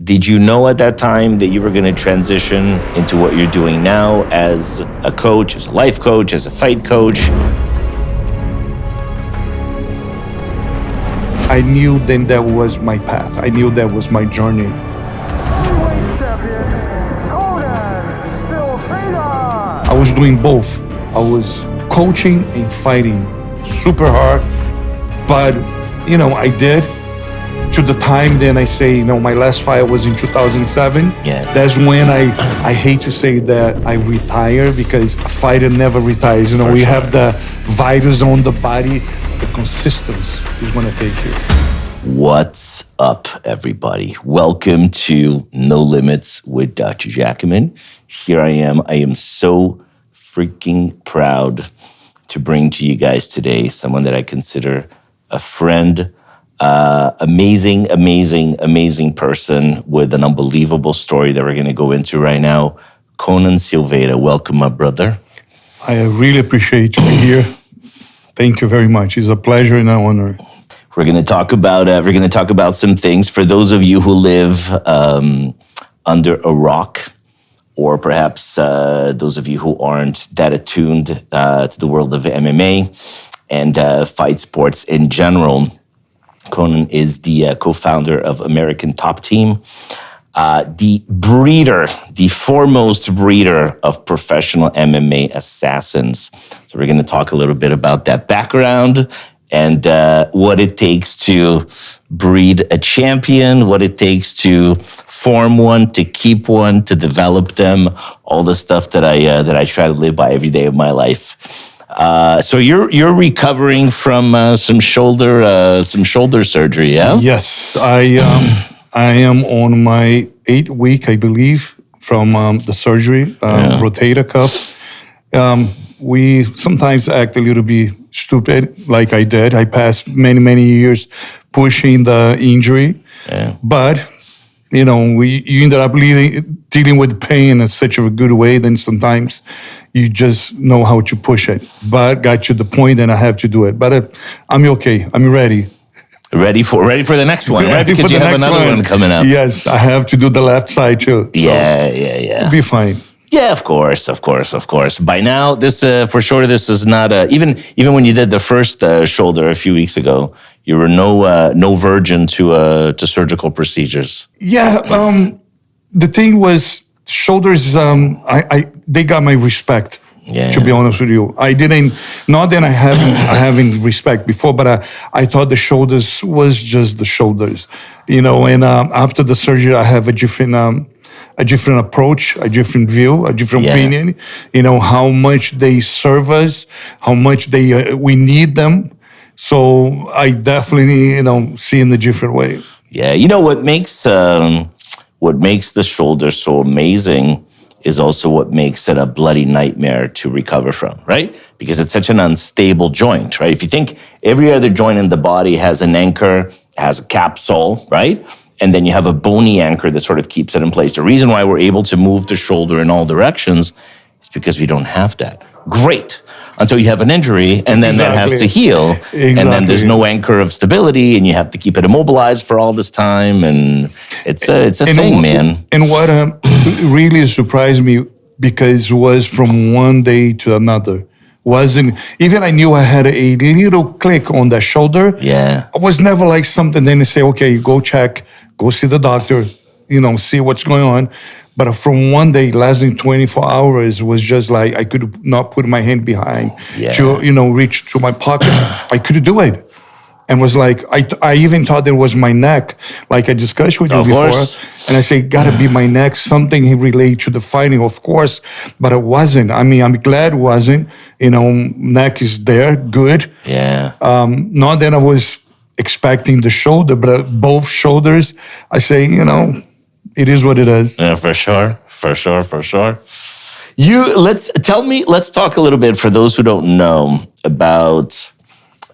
Did you know at that time that you were going to transition into what you're doing now as a coach, as a life coach, as a fight coach? I knew then that was my path. I knew that was my journey. I was doing both. I was coaching and fighting super hard, but I did. To the time, then I say, my last fight was in 2007. Yeah. That's when I hate to say that I retire, because a fighter never retires. We have the vitals on the body. The consistency is going to take you. What's up, everybody? Welcome to No Limits with Dr. Jacquemin. Here I am. I am so freaking proud to bring to you guys today someone that I consider a friend, amazing person with an unbelievable story that we're going to go into right now. Conan Silveira, welcome, my brother. I really appreciate you here. Thank you very much. It's a pleasure and an honor. We're going to talk about some things for those of you who live under a rock, or perhaps those of you who aren't that attuned to the world of MMA and fight sports in general. Conan is the co-founder of American Top Team, the foremost breeder of professional MMA assassins. So we're going to talk a little bit about that background and what it takes to breed a champion, what it takes to form one, to keep one, to develop them, all the stuff that I try to live by every day of my life. So you're recovering from some shoulder surgery, yeah? Yes, I am on my 8th week, I believe, from the surgery, rotator cuff. We sometimes act a little bit stupid, like I did. I passed many years pushing the injury, but you ended up dealing with pain in such a good way. Then sometimes you just know how to push it. But got to the point, and I have to do it. But I'm okay. I'm ready. Ready for the next one, right? Because you have another one coming up. Yes, I have to do the left side too. So Yeah. It'll be fine. Yeah, of course. By now, this for sure. This is not even when you did the first shoulder a few weeks ago. You were no virgin to surgical procedures. Yeah, the thing was shoulders. They got my respect. Yeah. To be honest with you, I didn't. Not that I haven't respect before, but I thought the shoulders was just the shoulders, And after the surgery, I have a different approach, a different view, a different opinion. How much they serve us, how much we need them. So I definitely, see in a different way. Yeah, what makes the shoulder so amazing is also what makes it a bloody nightmare to recover from, right? Because it's such an unstable joint, right? If you think every other joint in the body has an anchor, has a capsule, right? And then you have a bony anchor that sort of keeps it in place. The reason why we're able to move the shoulder in all directions is because we don't have that. Great. Until you have an injury, and then that has to heal. Exactly. And then there's no anchor of stability, and you have to keep it immobilized for all this time. And it's a thing, man. And what really surprised me, because it was from one day to another. Even I knew I had a little click on the shoulder. Yeah. I was never like something, then they say, okay, go check, go see the doctor, see what's going on. But from one day, less than 24 hours, was just like I could not put my hand behind to, reach to my pocket. I couldn't do it. And was like, I even thought it was my neck, like I discussed with you before. And I say, gotta be my neck, something related to the fighting, of course. But it wasn't. I mean, I'm glad it wasn't. Neck is there, good. Yeah. Not that I was expecting the shoulder, but both shoulders, I say, it is what it is. Yeah, for sure. Let's talk a little bit, for those who don't know, about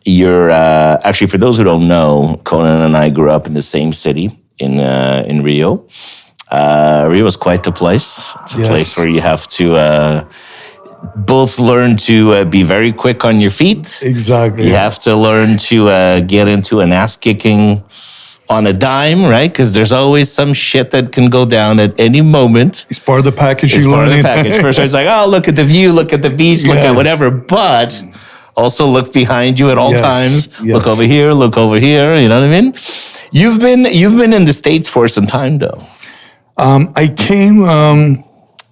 your, actually, for those who don't know, Conan and I grew up in the same city in Rio. Rio is quite the place. It's a place where you have to both learn to be very quick on your feet. Exactly. You have to learn to get into an ass-kicking on a dime, right? Because there's always some shit that can go down at any moment. It's part of the package. It's you part learn of the it. package. First, it's like, oh, look at the view, look at the beach, look at Yes. whatever. But also look behind you at all Yes, times. yes. Look over here, look over here. You know what I mean? You've been in the States for some time, though. I came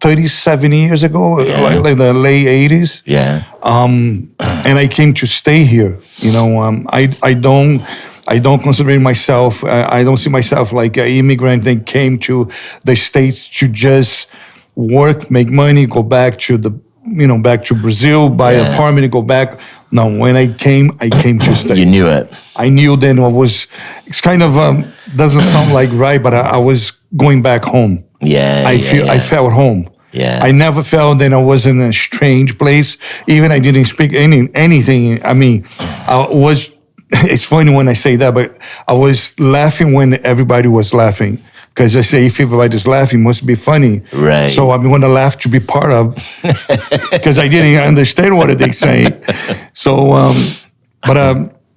37 years ago, like the late 80s. Yeah. And I came to stay here. You know, I don't consider myself. I don't see myself like an immigrant that came to the States to just work, make money, go back to back to Brazil, buy an apartment, and go back. No, when I came to stay. You knew it. I knew then I was. It's kind of doesn't sound like right, but I was going back home. Yeah. I felt home. Yeah. I never felt that I was in a strange place. Even I didn't speak anything. I mean, I was. It's funny when I say that, but I was laughing when everybody was laughing. Because I say, if everybody's laughing, it must be funny. Right. So I'm going to laugh to be part of, because I didn't understand what they say. So,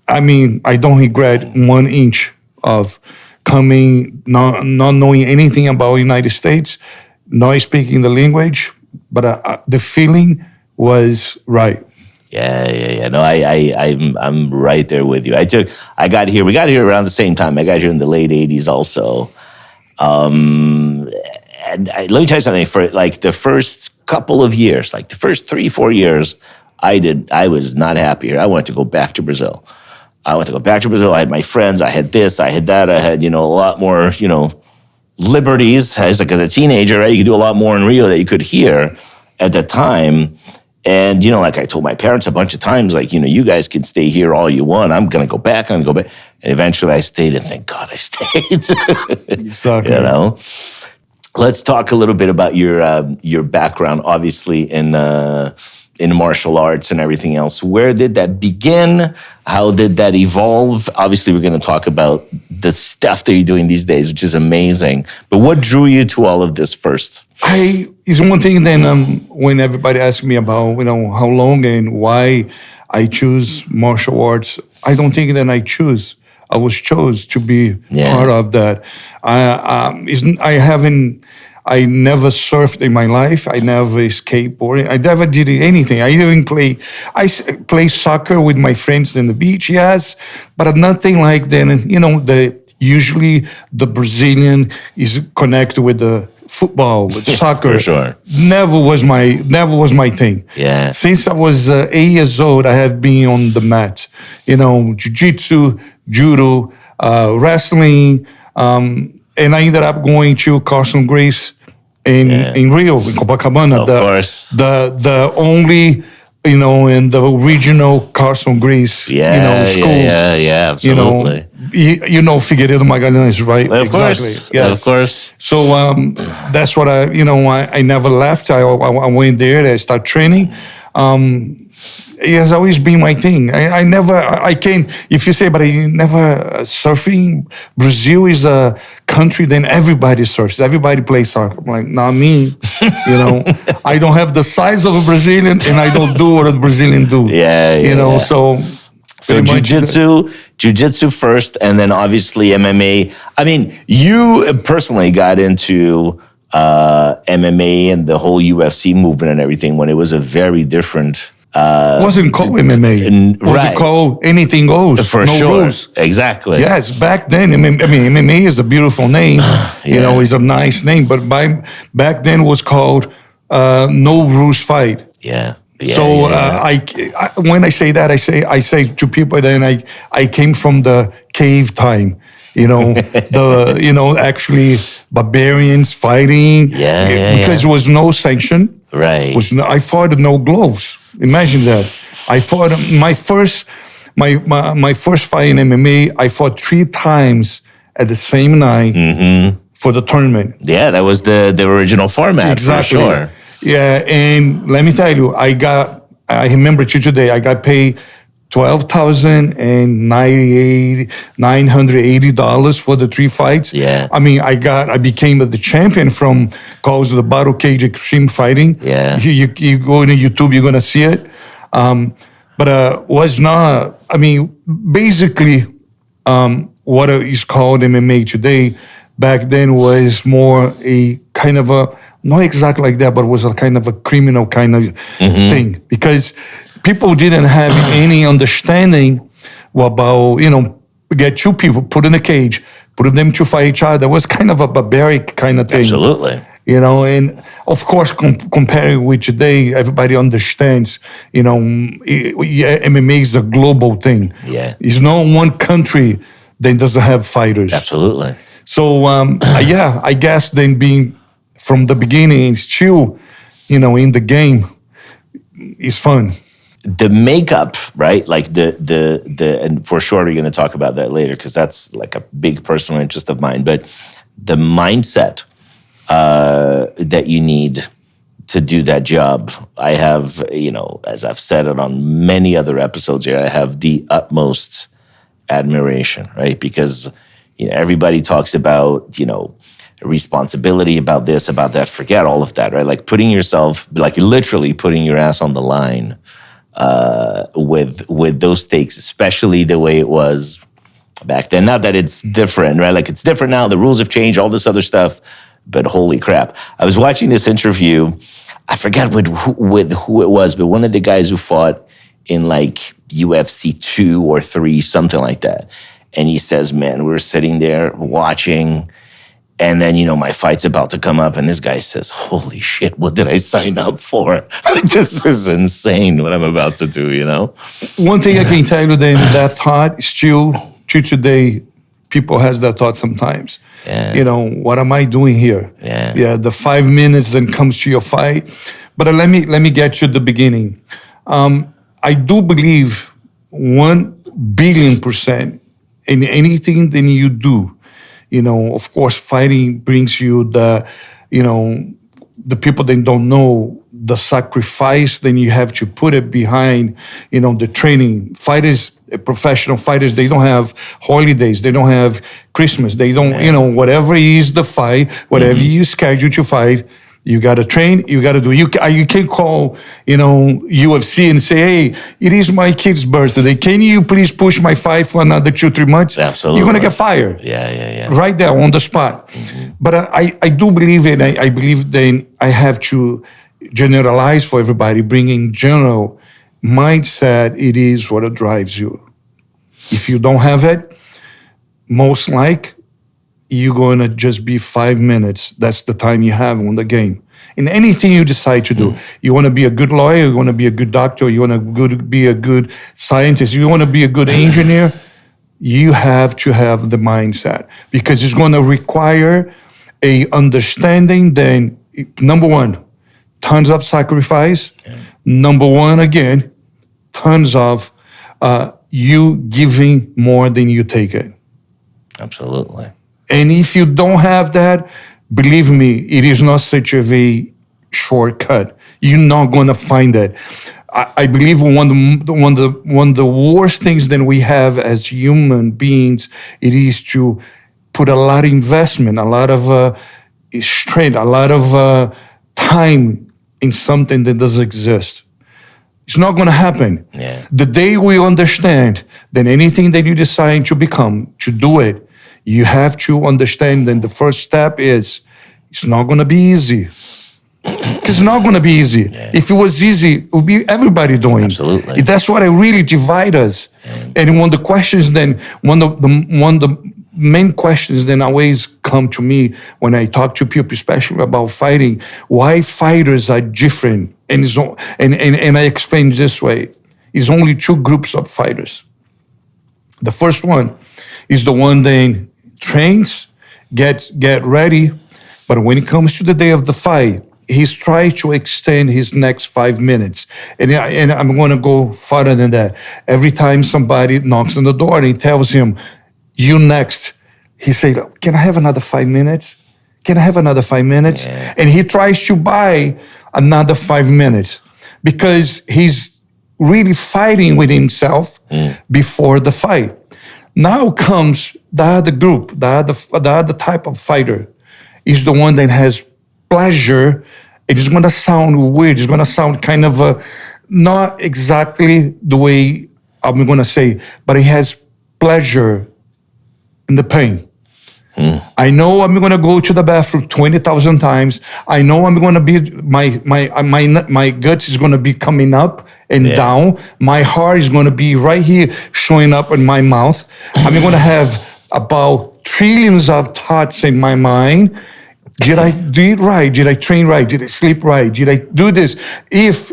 I mean, I don't regret 1 inch of coming, not knowing anything about the United States, not speaking the language, but the feeling was right. Yeah. No, I'm right there with you. We got here around the same time. I got here in the late 80s also. And let me tell you something, for like the first couple of years, like the first 3-4 years, I was not happy here. I wanted to go back to Brazil. I had my friends, I had this, I had that, I had, a lot more, liberties. As like a teenager, right? You could do a lot more in Rio that you could here at the time. And, like I told my parents a bunch of times, like, you guys can stay here all you want. I'm going to go back. And eventually I stayed, and thank God I stayed. Exactly. Let's talk a little bit about your background, obviously, in martial arts and everything else. Where did that begin? How did that evolve? Obviously, we're going to talk about the stuff that you're doing these days, which is amazing. But what drew you to all of this first? It's one thing then when everybody asks me about, how long and why I choose martial arts, I don't think that I choose. I was chose to be part of that. I never surfed in my life. I never skateboarded. I never did anything. I even play soccer with my friends in the beach, yes, but nothing like that. Usually the Brazilian is connected with the football, with soccer. For sure. Never was my thing. Yeah. Since I was 8 years old, I have been on the mat. Jiu-Jitsu, judo, wrestling, and I ended up going to Carson Grace in Rio, in Copacabana. Of course. The only, in the regional Carson Grace, school. Yeah, absolutely. Figueiredo Magalhães, right? Of course. Yes. Of course. So that's what I never left. I went there, I started training. It has always been my thing. I can't, if you say, but I never surfing. Brazil is a country, then everybody surfs. Everybody plays soccer. I'm like, not me. I don't have the size of a Brazilian, and I don't do what a Brazilian do. Yeah. So jiu-jitsu first, and then obviously MMA. I mean, you personally got into MMA and the whole UFC movement and everything when it was a very different... It wasn't called MMA. It wasn't called anything goes. For no sure. rules. Exactly. Yes, back then, MMA is a beautiful name. It's a nice name. But back then it was called No Rules Fight. Yeah. When I say that, I say to people that I came from the cave time. Actually barbarians fighting. Because there was no sanction. Right. I fought with no gloves. Imagine that. I fought my first fight in MMA. I fought 3 times at the same night for the tournament. Yeah, that was the original format. Exactly. For sure. Yeah, and let me tell you, I remember to today, I got paid $12,980 for the 3 fights. Yeah. I mean, I became the champion from cause of the Battle Cage Extreme Fighting. Yeah. You go into YouTube, you're gonna see it. But was not. I mean, basically, what is called MMA today, back then was more a kind of a, not exactly like that, but was a kind of a criminal kind of thing, because people didn't have any understanding about, get two people, put in a cage, put them to fight each other. It was kind of a barbaric kind of thing. Absolutely. And of course, comparing with today, everybody understands, MMA is a global thing. Yeah. It's not one country that doesn't have fighters. Absolutely. So, I guess then being from the beginning, it's still, in the game, is fun. The makeup, right? Like the and for sure we're going to talk about that later because that's like a big personal interest of mine. But the mindset that you need to do that job, I have, as I've said it on many other episodes here, I have the utmost admiration, right? Because everybody talks about responsibility, about this, about that. Forget all of that, right? Like putting yourself, like literally putting your ass on the line. With those stakes, especially the way it was back then. Not that it's different, right? Like it's different now. The rules have changed, all this other stuff. But holy crap. I was watching this interview. I forgot with who it was, but one of the guys who fought in like UFC 2 or 3, something like that. And he says, man, we were sitting there watching. And then, my fight's about to come up, and this guy says, holy shit, what did I sign up for? This is insane what I'm about to do, One thing I can tell you that thought still, to today, people has that thought sometimes. Yeah. What am I doing here? Yeah. The 5 minutes then comes to your fight. But let me get to the beginning. I do believe 1,000,000,000% in anything that you do. Of course, fighting brings you the people that don't know the sacrifice, then you have to put it behind, the training. Fighters, professional fighters, they don't have holidays, they don't have Christmas, they don't, whatever is the fight, whatever you schedule to fight, you got to train, you got to do. You can't call, UFC and say, hey, it is my kid's birthday. Can you please push my fight for another 2-3 months? Absolutely. You're going to get fired. Yeah. Right there on the spot. But I do believe it. I believe then I have to generalize for everybody, bring in general mindset. It is what drives you. If you don't have it, most you're going to just be 5 minutes. That's the time you have on the game. In anything you decide to do, you want to be a good lawyer, you want to be a good doctor, you want to be a good scientist, you want to be a good engineer, you have to have the mindset because it's going to require a understanding. Then, number one, tons of sacrifice. Yeah. Number one, again, tons of you giving more than you take it. Absolutely. And if you don't have that, believe me, it is not such a shortcut. You're not going to find it. I believe one of the worst things that we have as human beings, it is to put a lot of investment, a lot of strength, a lot of time in something that doesn't exist. It's not going to happen. Yeah. The day we understand that anything that you decide to become, to do it, you have to understand that the first step is it's not going to be easy. It's not going to be easy. Yeah. If it was easy, it would be everybody doing. Absolutely. That's what really divides us. Yeah. And one of the questions then, one of the main questions then always come to me when I talk to people, especially about fighting, why fighters are different. And I explain this way. It's only two groups of fighters. The first one is the one that trains, get ready, but when it comes to the day of the fight, he's trying to extend his next 5 minutes. And I'm going to go further than that. Every time somebody knocks on the door and he tells him, you next, he says, can I have another 5 minutes? Can I have another 5 minutes? Yeah. And he tries to buy another 5 minutes because he's really fighting with himself before the fight. Now comes the other group, the other type of fighter is the one that has pleasure. It is going to sound weird. It's going to sound kind of not exactly the way I'm going to say, but he has pleasure in the pain. I know I'm going to go to the bathroom 20,000 times. I know I'm going to be my guts is going to be coming up and down. My heart is going to be right here, showing up in my mouth. I'm going to have about trillions of thoughts in my mind. Did I do it right? Did I train right? Did I sleep right? Did I do this? If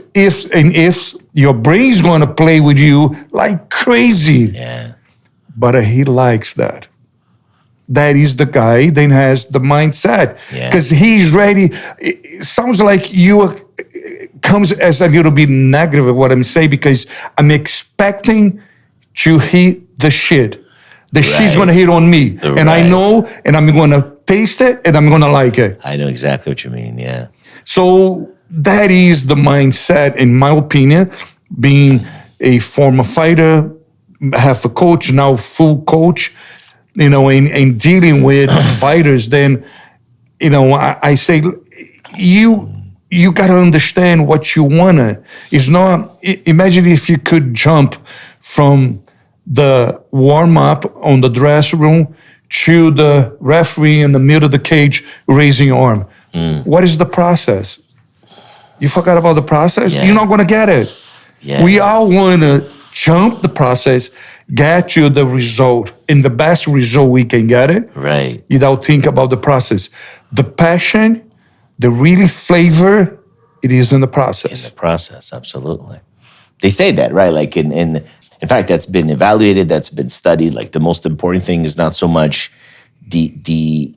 your brain's going to play with you like crazy. Yeah. But he likes that. That is the guy that has the mindset because he's ready. It sounds like you comes as a little bit negative of what I'm saying because I'm expecting to hit the shit. The shit's going to hit on me. And I know, and I'm going to taste it and I'm going to like it. I know exactly what you mean. Yeah. So that is the mindset, in my opinion, being a former fighter, half a coach, now full coach. In dealing with fighters, then, I say, you got to understand what you want to. It's not, imagine if you could jump from the warm-up on the dressing room to the referee in the middle of the cage raising your arm. What is the process? You forgot about the process? You're not going to get it. We all want to jump the process, get to the result, and the best result we can get it. Right. Without think about the process. The passion, the really flavor, it is in the process. In the process, absolutely. They say that, right? Like in fact, that's been evaluated, that's been studied. Like the most important thing is not so much the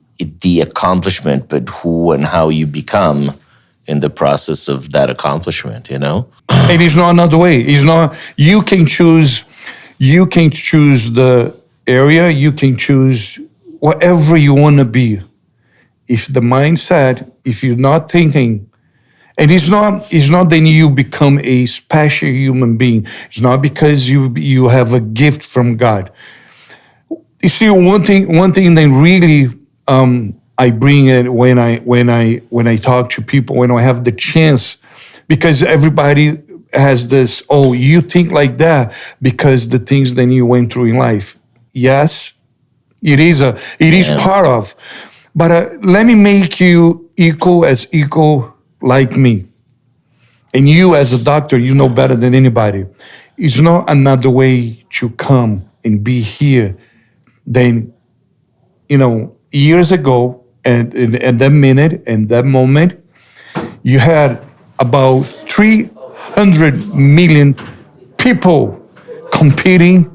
accomplishment, but who and how you become in the process of that accomplishment, And it's not another way. It's not, you can choose the area, you can choose whatever you want to be. If the mindset, if you're not thinking, and it's not then you become a special human being. It's not because you have a gift from God. You see, one thing that really I bring it when I talk to people, when I have the chance, because everybody has this, you think like that because the things that you went through in life. Yes, it is part of. But let me make you equal like me. And you as a doctor, you know better than anybody. It's not another way to come and be here than, years ago, and at that minute and that moment, you had about 300 million people competing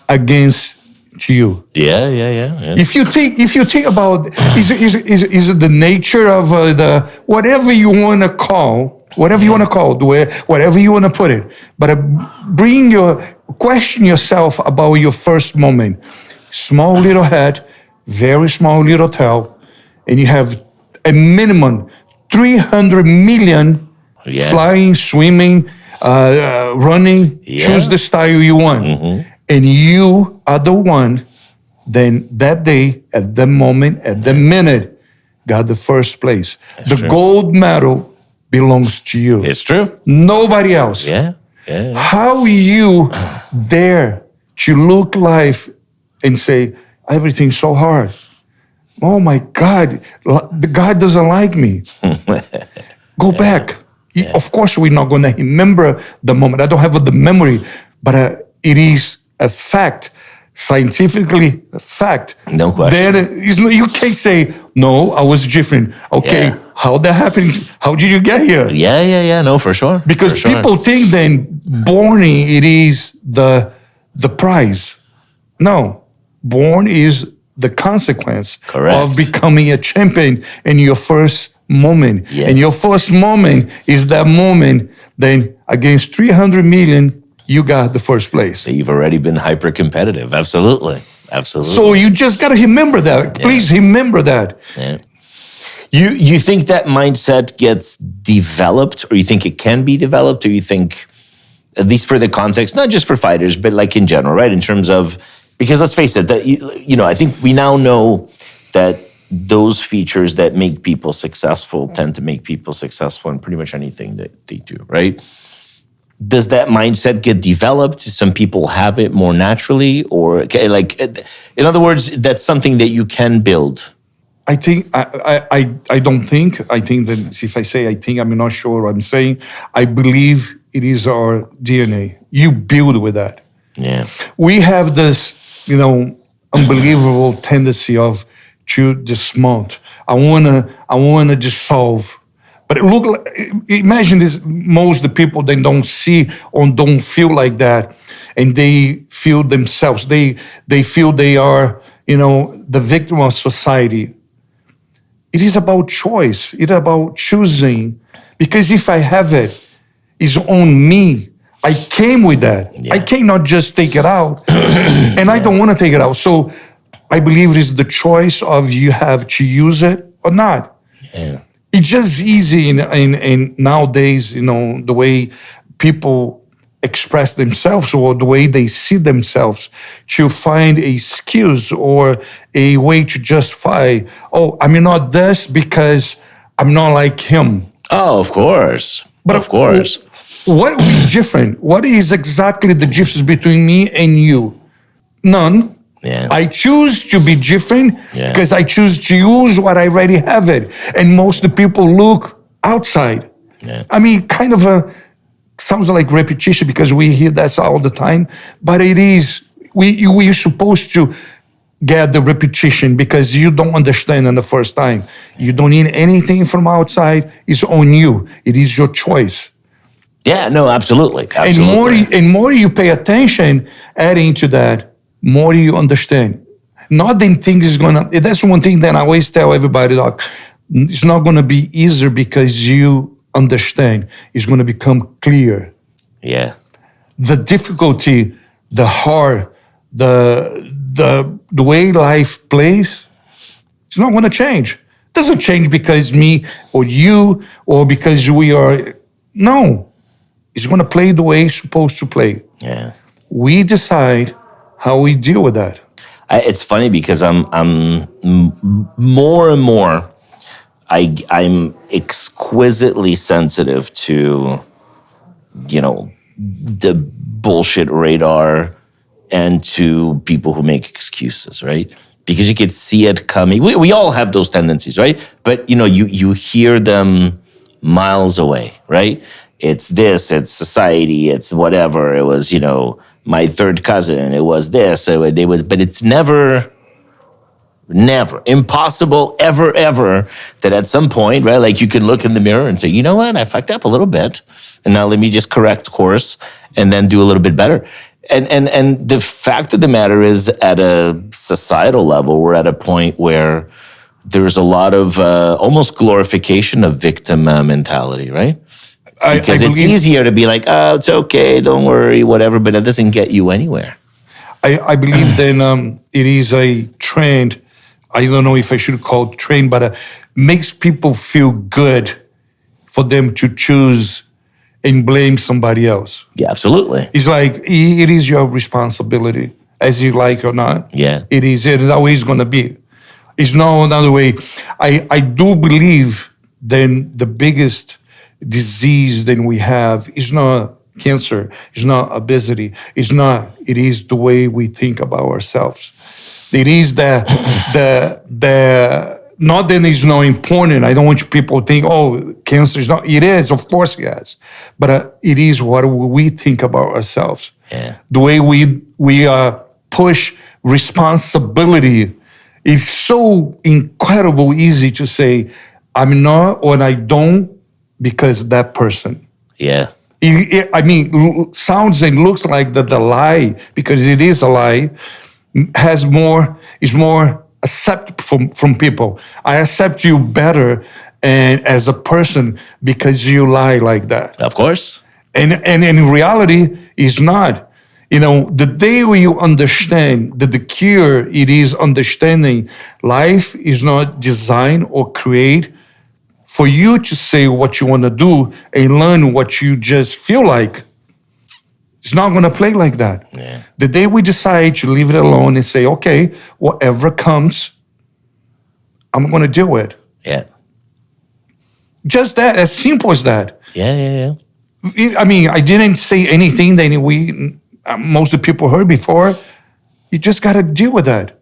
against you. Yeah. If you think about, is it the nature of the whatever you want to call, whatever you want to put it, but question yourself about your first moment. Small little head, very small little tail, and you have a minimum 300 million flying, swimming, running. Choose the style you want. And you are the one, then that day, at that moment, at that minute, got the first place. The gold medal belongs to you. It's true. Nobody else. Yeah. How are you there to look life and say, everything's so hard? Oh my God, the God doesn't like me. Go back. Of course, we're not going to remember the moment. I don't have the memory, but it is a fact, scientifically a fact. No question. Then you can't say, no, I was different. Okay, how that happened? How did you get here? Yeah. No, for sure. Because people think then born it is the prize. No, born is the consequence of becoming a champion in your first moment. Yeah. And your first moment is that moment, then against 300 million, you got the first place. You've already been hyper competitive. Absolutely. So you just got to remember that. Please remember that. Yeah. You think that mindset gets developed, or you think it can be developed, or you think, at least for the context, not just for fighters, but like in general, right? In terms of, because let's face it, that I think we now know that those features that make people successful tend to make people successful in pretty much anything that they do, right? does that mindset get developed? Some people have it more naturally, or like, in other words, that's something that you can build. I think I don't think. I think that if I say I think, I'm not sure what I'm saying. I believe it is our DNA. You build with that. Yeah. We have this, unbelievable tendency of to dismount. I wanna just solve. But imagine this, most of the people, they don't see or don't feel like that. And they feel themselves. They feel they are, the victim of society. It is about choice. It is about choosing. Because if I have it, it's on me. I came with that. Yeah. I cannot just take it out. And I don't want to take it out. So I believe it is the choice of you have to use it or not. Yeah. It's just easy in nowadays, the way people express themselves or the way they see themselves, to find a excuse or a way to justify, I'm not this because I'm not like him. Oh, of course. But of course. What is different? What is exactly the difference between me and you? None. Yeah. I choose to be different because I choose to use what I already have it. And most of the people look outside. Yeah. I mean, kind of sounds like repetition because we hear that all the time, but it is, we're supposed to get the repetition because you don't understand on the first time. You don't need anything from outside. It's on you. It is your choice. Yeah, no, absolutely. And more you pay attention, adding to that, more you understand. Not that things is gonna, that's one thing that I always tell everybody, like, it's not gonna be easier because you understand. It's gonna become clear. Yeah. The difficulty, the hard, the way life plays, it's not gonna change. It doesn't change because me or you or because we are, no. It's going to play the way it's supposed to play. Yeah. We decide how we deal with that. It's funny because I'm more and more, I'm exquisitely sensitive to, the bullshit radar and to people who make excuses, right? Because you could see it coming. We all have those tendencies, right? But, you hear them miles away, right? It's this, it's society, it's whatever. It was, my third cousin, it was this, but it's never impossible, ever, that at some point, right, like you can look in the mirror and say, you know what, I fucked up a little bit, and now let me just correct course and then do a little bit better. And the fact of the matter is, at a societal level, we're at a point where there's a lot of almost glorification of victim mentality, right? Because it's easier to be like, oh, it's okay, don't worry, whatever, but it doesn't get you anywhere. I believe then it is a trend. I don't know if I should call it trend, but makes people feel good for them to choose and blame somebody else. Yeah, absolutely. It's like, it is your responsibility, as you like or not. Yeah. It is always going to be. It's no another way. I do believe then the biggest disease that we have is not cancer, it's not obesity, it is the way we think about ourselves. It is the not that it's not important. I don't want people to think, oh, cancer is not, it is, of course it is. But it is what we think about ourselves. Yeah. The way we push responsibility is so incredible easy to say, I'm not or I don't, because that person. Yeah. Sounds and looks like the lie, because it is a lie, is more accepted from people. I accept you better and as a person because you lie like that. Of course. And in reality, it's not. The day when you understand that the cure, it is understanding life is not designed or created for you to say what you want to do and learn what you just feel like. It's not going to play like that. Yeah. The day we decide to leave it alone and say, okay, whatever comes, I'm going to do it. Yeah. Just that, as simple as that. Yeah. I mean, I didn't say anything that most of the people heard before. You just got to deal with that.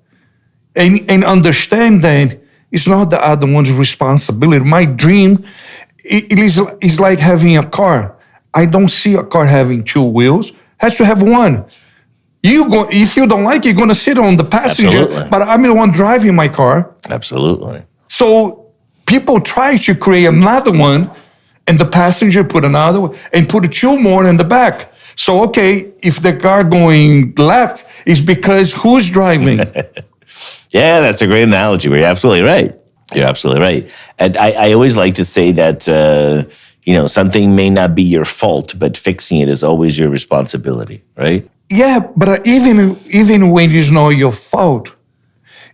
And understand that it's not the other one's responsibility. My dream is like having a car. I don't see a car having two wheels. It has to have one. If you don't like it, you're going to sit on the passenger. Absolutely. But I'm the one driving my car. Absolutely. So people try to create another one, and the passenger put another one, and put two more in the back. So, okay, if the car going left, it's because who's driving? Yeah, that's a great analogy. You're absolutely right. You're absolutely right. And I always like to say that, something may not be your fault, but fixing it is always your responsibility, right? Yeah, but even when it's not your fault.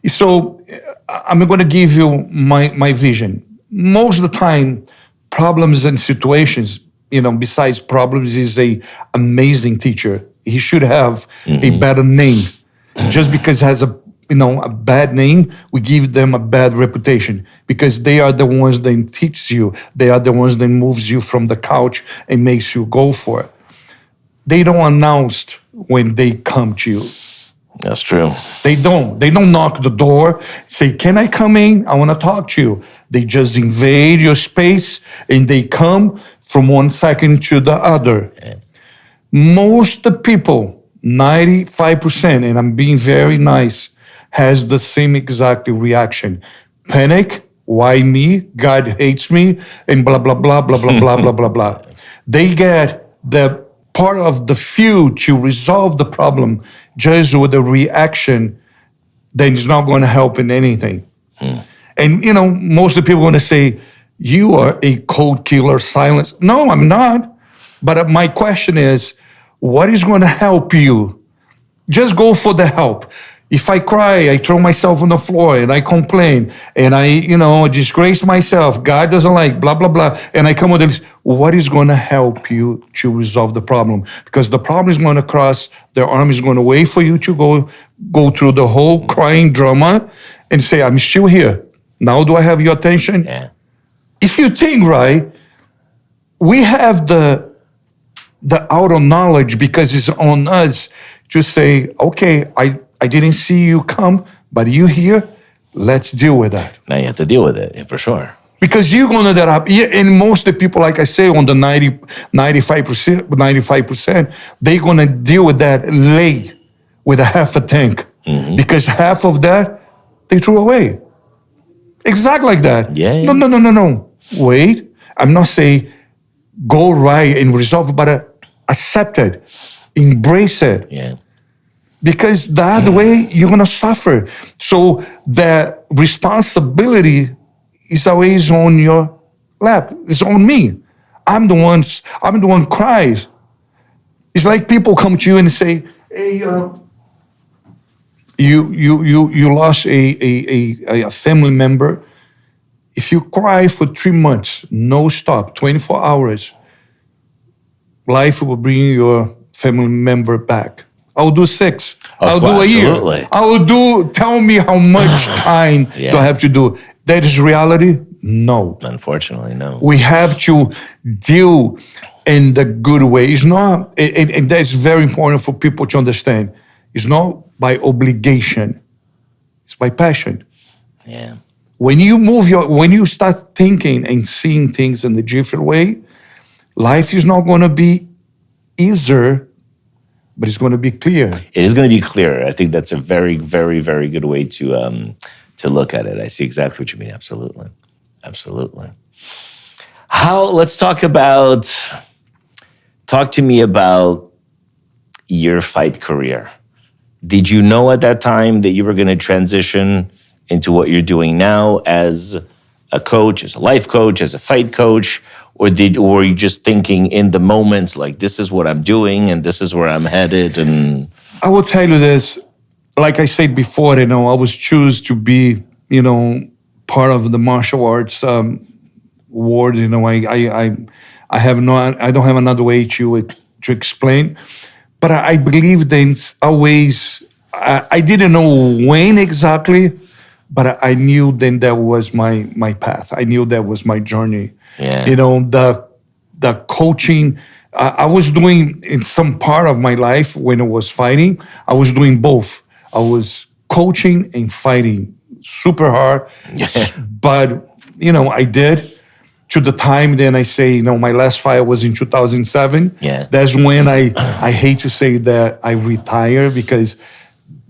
So I'm going to give you my vision. Most of the time, problems and situations, besides problems, is a amazing teacher. He should have a better name. Just because it has a bad name, we give them a bad reputation because they are the ones that teach you. They are the ones that moves you from the couch and makes you go for it. They don't announce when they come to you. That's true. They don't knock the door, say, can I come in? I want to talk to you. They just invade your space and they come from one second to the other. Yeah. Most the people, 95%, and I'm being very nice, has the same exact reaction. Panic, why me? God hates me, and blah, blah, blah, blah, blah, blah, blah, blah, blah. They get the part of the few to resolve the problem just with a reaction that is not going to help in anything. And, most of the people are going to say, you are a cold killer, silence. No, I'm not. But my question is, what is going to help you? Just go for the help. If I cry, I throw myself on the floor and I complain and I, disgrace myself. God doesn't like blah, blah, blah. And I come with this. What is going to help you to resolve the problem? Because the problem is going to cross. Their arm is going to wait for you to go through the whole crying drama and say, I'm still here. Now do I have your attention? Yeah. If you think right, we have the outer knowledge because it's on us to say, okay, I didn't see you come, but you here, let's deal with that. Now you have to deal with it, for sure. Because you're going to that up. Yeah, and most of the people, like I say, on the 95%, they're going to deal with that late with a half a tank. Because half of that, they threw away. Exactly like that. Yeah. No. Wait, I'm not saying go right and resolve, but accept it, embrace it. Yeah. Because the other way, you're going to suffer. So the responsibility is always on your lap. It's on me. I'm the one cries. It's like people come to you and say, hey, you lost a family member. If you cry for 3 months, no stop, 24 hours, life will bring your family member back. I'll do 6. I'll do a year. Absolutely. Tell me how much time do I have to do. That is reality? No. Unfortunately, no. We have to deal in the good way. It's not, and that's very important for people to understand. It's not by obligation. It's by passion. Yeah. When you start thinking and seeing things in a different way, life is not going to be easier, but it's going to be clear. It is going to be clearer. I think that's a very, very, very good way to look at it. I see exactly what you mean. Absolutely. Absolutely. Let's talk to me about your fight career. Did you know at that time that you were going to transition into what you're doing now as a coach, as a life coach, as a fight coach? Or were you just thinking in the moment, like, this is what I'm doing and this is where I'm headed? And I will tell you this, like I said before, I was choose to be, part of the martial arts world. I don't have another way to explain, but I believe that always. I didn't know when exactly, but I knew then that was my path. I knew that was my journey. Yeah. The coaching I was doing in some part of my life when I was fighting, I was doing both. I was coaching and fighting super hard, but I did to the time. Then I say, my last fight was in 2007. Yeah. That's when I hate to say that I retire, because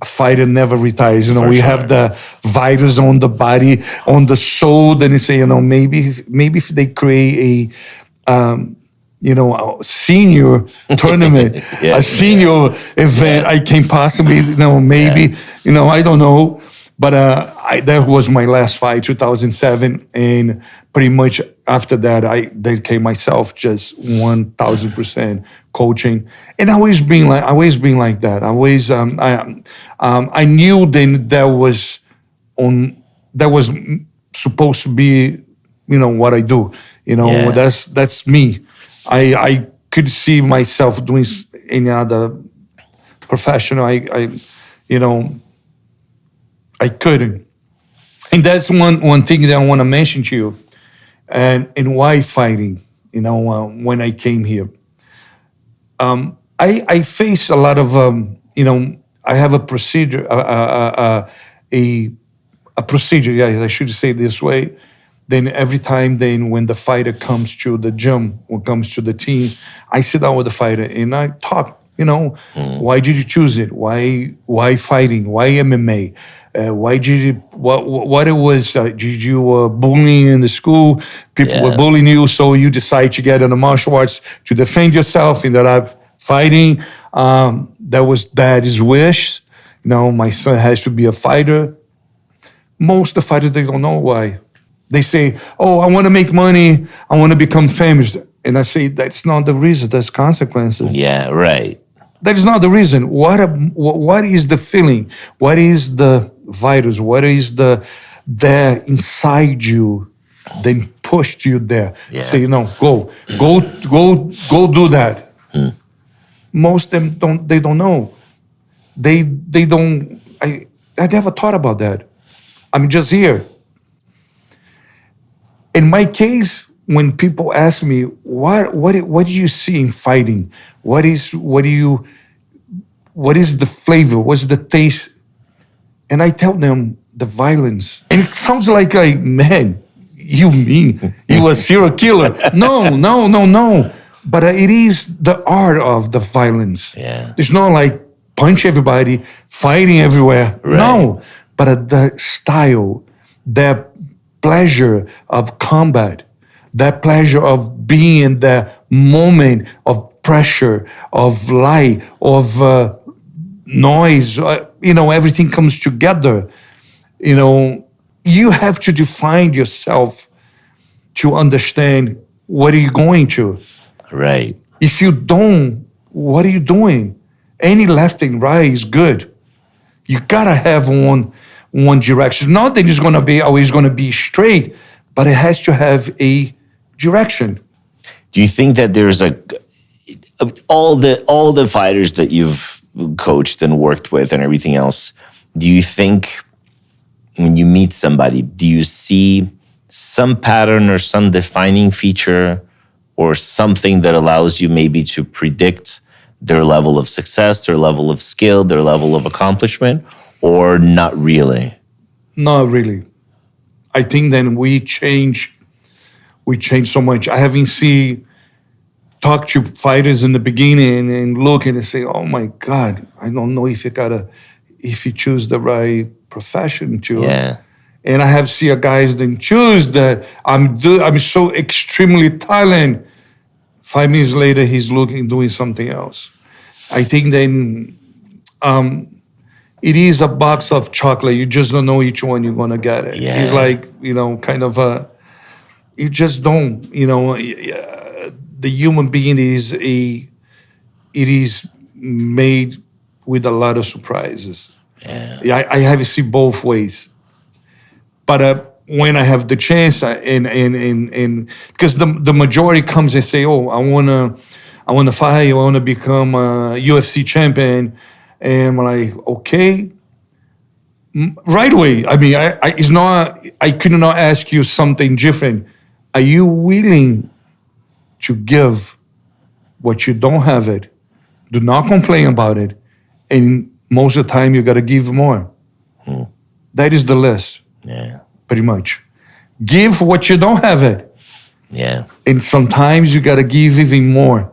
a fighter never retires. We have the virus on the body, on the soul. Then you say, maybe if they create a senior tournament, a senior event, I can possibly, maybe, I don't know. But that was my last fight, 2007. And pretty much after that, I dedicated myself just 1,000% coaching. And I always been like that. I knew then that was supposed to be, what I do. That's me. I could see myself doing any other profession. I couldn't. And that's one thing that I want to mention to you. And why fighting, when I came here. I face a lot of, I have a procedure, a procedure, yeah, I should say it this way. Then every time when the fighter comes to the gym or comes to the team, I sit down with the fighter and I talk, why did you choose it? Why fighting? Why MMA? Why did you, what it was, did you bullying in the school? People were bullying you, so you decide to get into martial arts to defend yourself, ended up fighting. That was dad's wish. My son has to be a fighter. Most of the fighters, they don't know why. They say, oh, I want to make money. I want to become famous. And I say, that's not the reason. That's consequences. Yeah, right. That is not the reason. What is the feeling? What is the virus? What is the inside you? Then pushed you there. Yeah. Say, go do that. Most of them don't. They don't know. They don't. I never thought about that. I'm just here. In my case, when people ask me, what do you see in fighting? What is the flavor? What's the taste? And I tell them the violence. And it sounds like, man, you mean you a serial killer? No. But it is the art of the violence. Yeah. It's not like punch everybody, fighting everywhere. Right. No, but the style, that pleasure of combat, that pleasure of being in the moment of pressure, of light, of noise, everything comes together. You have to define yourself to understand what are you going to. Right. If you don't, what are you doing? Any left and right is good. You gotta have one direction. Not that it's gonna be always gonna be straight, but it has to have a direction. Do you think that there's all the fighters that you've coached and worked with and everything else, do you think when you meet somebody, do you see some pattern or some defining feature or something that allows you maybe to predict their level of success, their level of skill, their level of accomplishment, or not really? Not really. I think then we change so much. I haven't talk to fighters in the beginning and look and say, oh my God, I don't know if you choose the right profession to. Yeah. And I have seen guys then choose that I'm so extremely talented. 5 minutes later, he's doing something else. I think then it is a box of chocolate. You just don't know which one you're gonna get. It. Yeah. It's like, kind of you just don't, the human being it is made with a lot of surprises. Yeah. I have seen both ways. But when I have the chance, and because the majority comes and say, "Oh, I wanna fight, I wanna become a UFC champion," and I'm like, "Okay." Right away. I mean, it's not. I could not ask you something different. Are you willing to give what you don't have it. Do not complain about it. And most of the time, you got to give more. That is the list, Yeah. pretty much. Give what you don't have it. Yeah. And sometimes you got to give even more.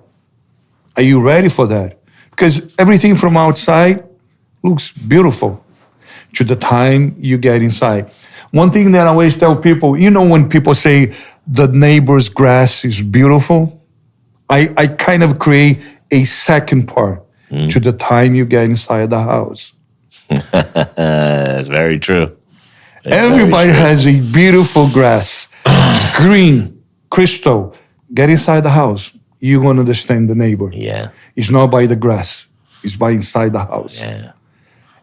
Are you ready for that? Because everything from outside looks beautiful to the time you get inside. One thing that I always tell people, when people say the neighbor's grass is beautiful, I kind of create a second part to the time you get inside the house. That's very true. That's Everybody very true. has a beautiful grass, green, crystal. Get inside the house. You're going to understand the neighbor. Yeah. It's not by the grass. It's by inside the house. Yeah.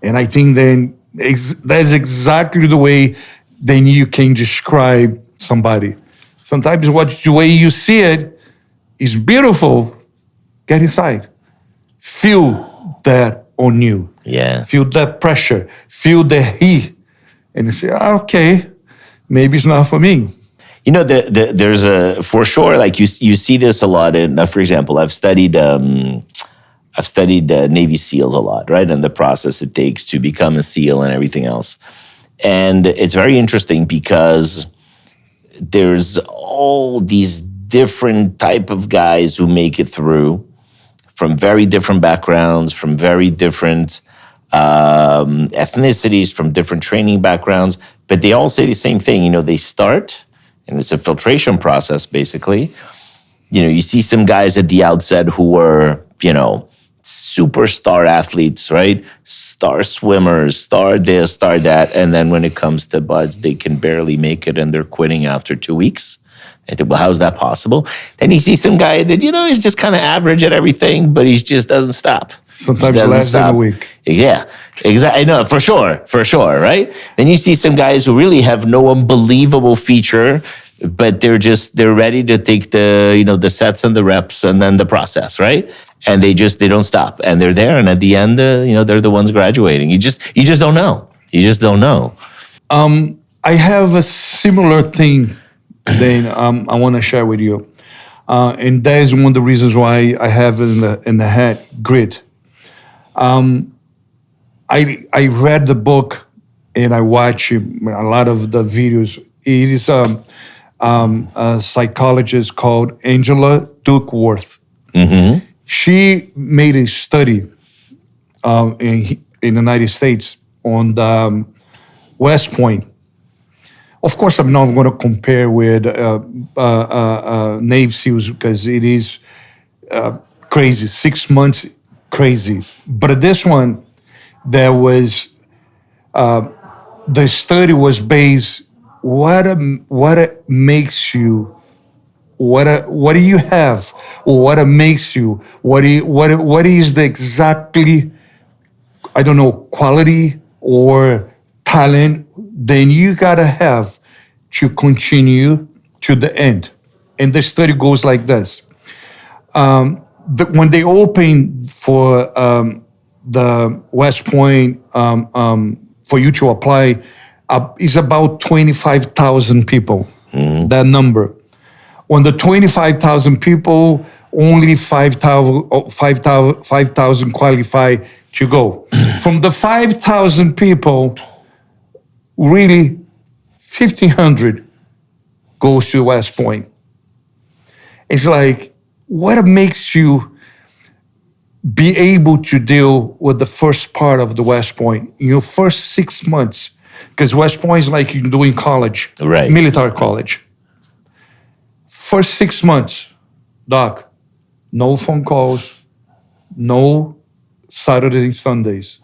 And I think then that's exactly the way then you can describe somebody. Sometimes the way you see it is beautiful. Get inside. Feel that on you. Yeah. Feel that pressure. Feel the heat. And you say, okay, maybe it's not for me. There's for sure, like you see this a lot in, for example, I've studied Navy SEALs a lot, right? And the process it takes to become a SEAL and everything else. And it's very interesting because there's all these different type of guys who make it through from very different backgrounds, from very different ethnicities, from different training backgrounds, but they all say the same thing. They start, and it's a filtration process, basically. You see some guys at the outset who were, superstar athletes, right? Star swimmers, star this, star that. And then when it comes to buds, they can barely make it and they're quitting after 2 weeks. I think, well, how's that possible? Then you see some guy that, he's just kind of average at everything, but he just doesn't stop. Sometimes less than a week. Yeah, exactly. I know, for sure, right? Then you see some guys who really have no unbelievable feature, but they're ready to take the sets and the reps and then the process, right? And they don't stop, and they're there, and at the end, they're the ones graduating. You just don't know. You just don't know. I have a similar thing that I want to share with you, and that is one of the reasons why I have in the head grit. I read the book and I watch a lot of the videos. It is a psychologist called Angela Duckworth. Mm-hmm. She made a study in the United States on the West Point. Of course, I'm not going to compare with Navy SEALs because it is crazy. 6 months, crazy. But this one, there was the study was based. What makes you? What do you have? What makes you? What is the exactly? I don't know, quality or talent. Then you gotta have to continue to the end. And the study goes like this. When they open for the West Point for you to apply, is about 25,000 people, that number. On the 25,000 people, only 5,000 qualify to go. From the 5,000 people, really 1,500 goes to West Point. It's like, what makes you be able to deal with the first part of the West Point, your first 6 months? Because West Point is like you're doing college, right? Military college. First 6 months, Doc, no phone calls, no Saturdays and Sundays.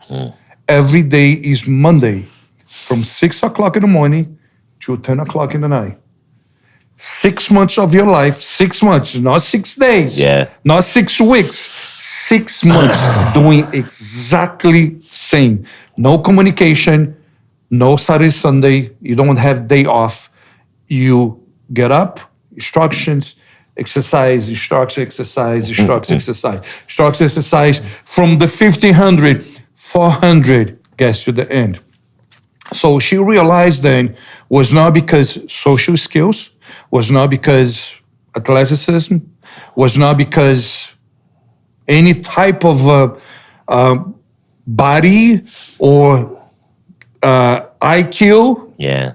Every day is Monday from 6 o'clock in the morning to 10 o'clock in the night. 6 months of your life, 6 months, not 6 days, not 6 weeks, 6 months doing exactly same. No communication, no Saturday, Sunday. You don't have day off. You get up, instructions, exercise, exercise. From the 1,500, 400 gets to the end. So she realized then was not because social skills, was not because athleticism, was not because any type of body or IQ. Yeah.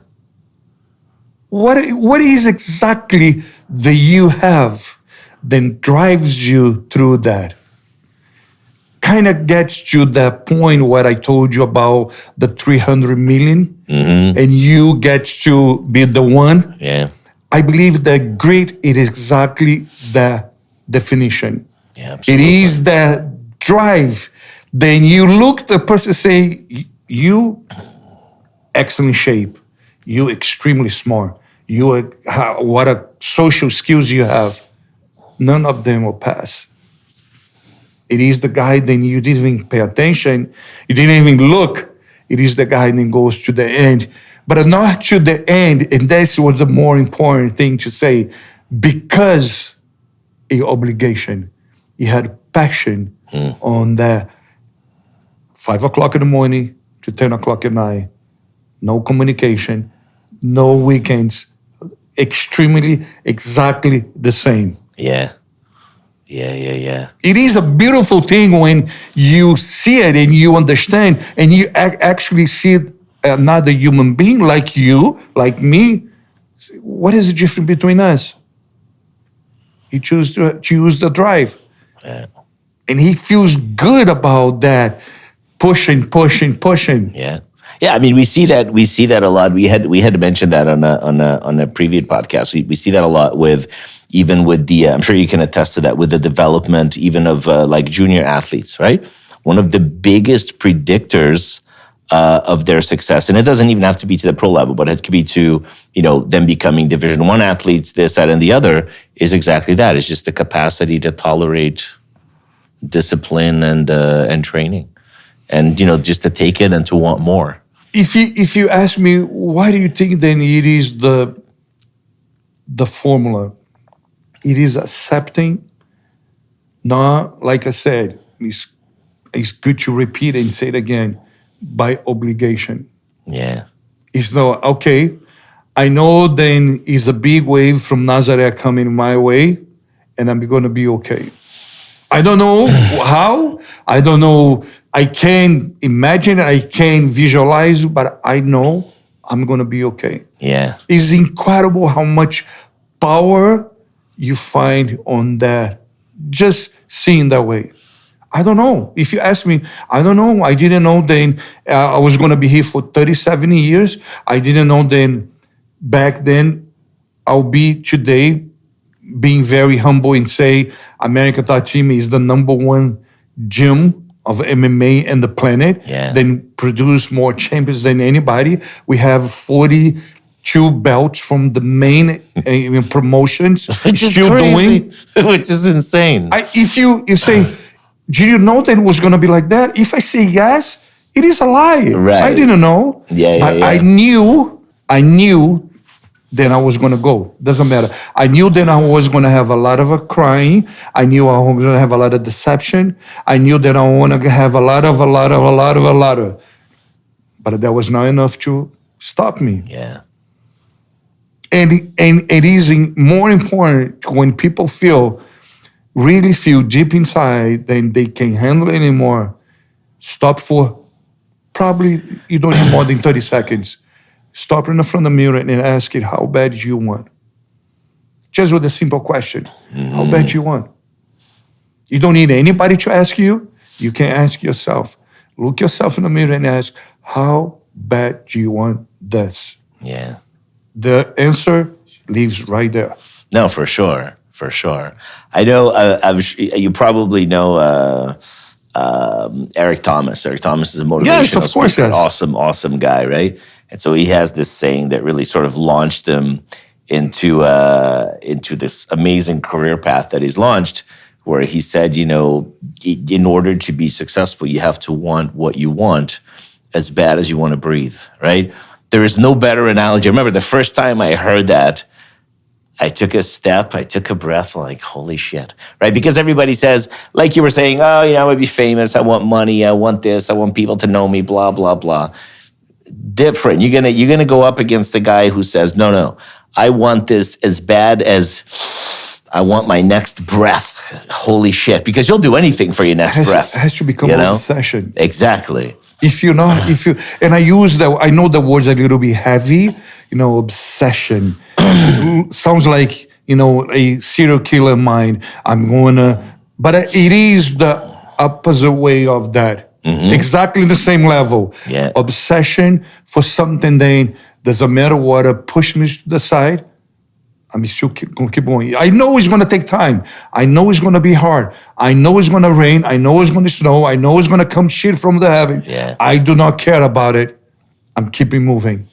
What is exactly that you have that drives you through that? Kind of gets to that point where I told you about the 300 million, and you get to be the one. Yeah. I believe that grit it is exactly the definition. Yeah, It absolutely. is the drive. Then you look at the person say, you excellent shape, you extremely smart, what a social skills you have. None of them will pass. It is the guy then you didn't even pay attention, you didn't even look. It is the guy that goes to the end, but not to the end. And that's what the more important thing to say, because a obligation. He had passion on that 5 o'clock in the morning to 10 o'clock at night. No communication, no weekends. Extremely, exactly the same. Yeah. Yeah. It is a beautiful thing when you see it and you understand and you actually see another human being like you, like me. What is the difference between us? He choose the drive. Yeah. And he feels good about that. Pushing. Yeah. Yeah, I mean, we see that a lot. We had mentioned that on a previous podcast. We see that a lot with the. I'm sure you can attest to that with the development even of like junior athletes, right? One of the biggest predictors of their success, and it doesn't even have to be to the pro level, but it could be to them becoming Division I athletes, this, that, and the other, is exactly that. It's just the capacity to tolerate discipline and training, and just to take it and to want more. If you ask me, why do you think then it is the formula? It is accepting, not, like I said, it's good to repeat and say it again, by obligation. Yeah. It's not, okay, I know then is a big wave from Nazareth coming my way, and I'm going to be okay. I don't know how, I don't know, I can imagine, I can visualize, but I know I'm going to be okay. Yeah. It's incredible how much power you find on that, just seeing that way. I don't know. If you ask me, I don't know. I didn't know then I was going to be here for 37 years. I didn't know then back then I'll be today being very humble and say American Top Team is the number one gym of MMA in the planet. Yeah. Then produce more champions than anybody. We have 42 belts from the main promotions. Which is still crazy. doing. Which is insane. If you say, do you know that it was going to be like that? If I say yes, it is a lie. Right. I didn't know. Yeah. I knew then I was going to go. Doesn't matter. I knew then I was going to have a lot of crying. I knew I was going to have a lot of deception. I knew that I want to have a lot of. But that was not enough to stop me. Yeah. And it is more important when people really feel deep inside that they can't handle it anymore. Stop for probably, you don't need more than 30 seconds. Stop in front of the mirror and ask it, how bad do you want? Just with a simple question. How bad do you want? You don't need anybody to ask you. You can ask yourself. Look yourself in the mirror and ask, how bad do you want this? Yeah. The answer lives right there. No, for sure. I know, you probably know Eric Thomas. Eric Thomas is a motivational Yes, of course, speaker. yes. Awesome guy, right? And so he has this saying that really sort of launched him into this amazing career path that he's launched, where he said, in order to be successful, you have to want what you want as bad as you want to breathe, right? There is no better analogy. I remember the first time I heard that, I took a step, I took a breath, like, holy shit, right? Because everybody says, like you were saying, oh, I want to be famous, I want money, I want this, I want people to know me, blah, blah, blah. Different. You're gonna go up against the guy who says, no, I want this as bad as I want my next breath. holy shit, because you'll do anything for your next breath. It has to become an obsession. Exactly. If you're not, and I know the words are a little bit heavy, obsession. It sounds like, a serial killer mind. But it is the opposite way of that. Exactly the same level. Yeah. Obsession for something, then doesn't matter what, push me to the side. I'm still going to keep going. I know it's going to take time. I know it's going to be hard. I know it's going to rain. I know it's going to snow. I know it's going to come shit from the heaven. Yeah. I do not care about it. I'm keeping moving.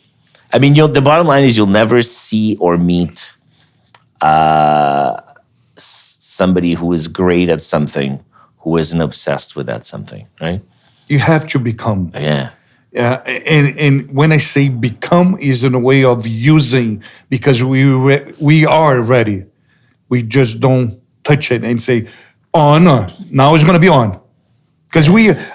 I mean, the bottom line is you'll never see or meet somebody who is great at something who isn't obsessed with that something, right? You have to become. Yeah. And when I say become is in a way of using, because we are ready. We just don't touch it and say, on. Now it's going to be on. Because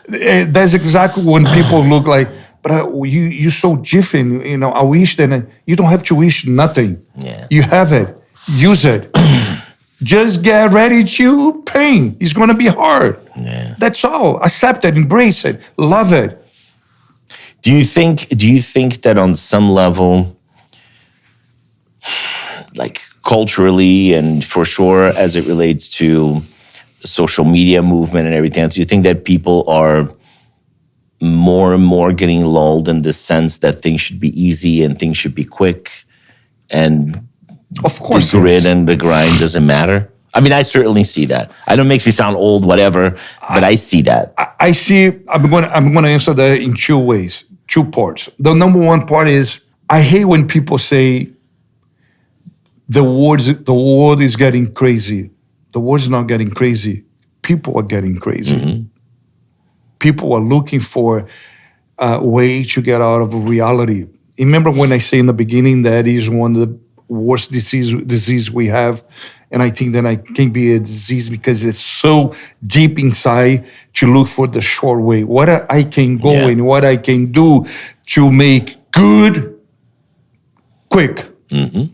that's exactly when people look like, but you're so different. I wish that you don't have to wish nothing. Yeah. You have it. Use it. Just get ready to pain. It's going to be hard. Yeah. That's all. Accept it. Embrace it. Love it. Do you think that on some level, like culturally and for sure as it relates to the social media movement and everything else, do you think that people are more and more getting lulled in the sense that things should be easy and things should be quick and of course the grit and the grind doesn't matter? I mean, I certainly see that. I know it makes me sound old, whatever, but I see that. I see. I'm going to answer that in two ways, two parts. The number one part is I hate when people say the world is getting crazy. The world's not getting crazy. People are getting crazy. Mm-hmm. People are looking for a way to get out of reality. Remember when I say in the beginning that is one of the worst disease we have, and I think that I can be a disease because it's so deep inside to look for the short way. What I can go and what I can do to make good quick. Mm-hmm.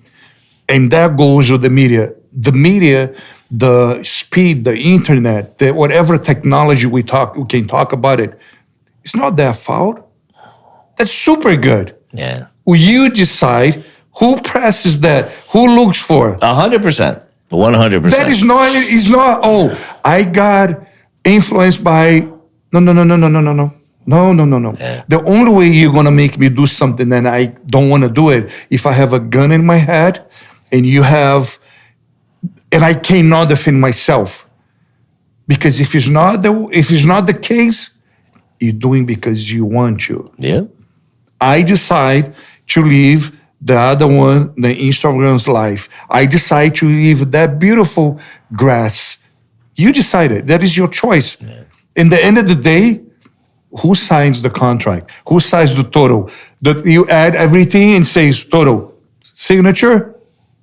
And that goes with the media. The media, the speed, the internet, whatever technology we can talk about it. It's not their fault. That's super good. Yeah. You decide who presses that, who looks for it. 100%. 100%. That is not, it's not, I got influenced by, no. No. Yeah. The only way you're going to make me do something and I don't want to do it, if I have a gun in my head and and I cannot defend myself. Because if it's not the case, you're doing because you want to. Yeah. I decide to live the other one, the Instagram's life. I decide to live that beautiful grass. You decided. That is your choice. Yeah. In the end of the day, who signs the contract? Who signs the total? That you add everything and says total. Signature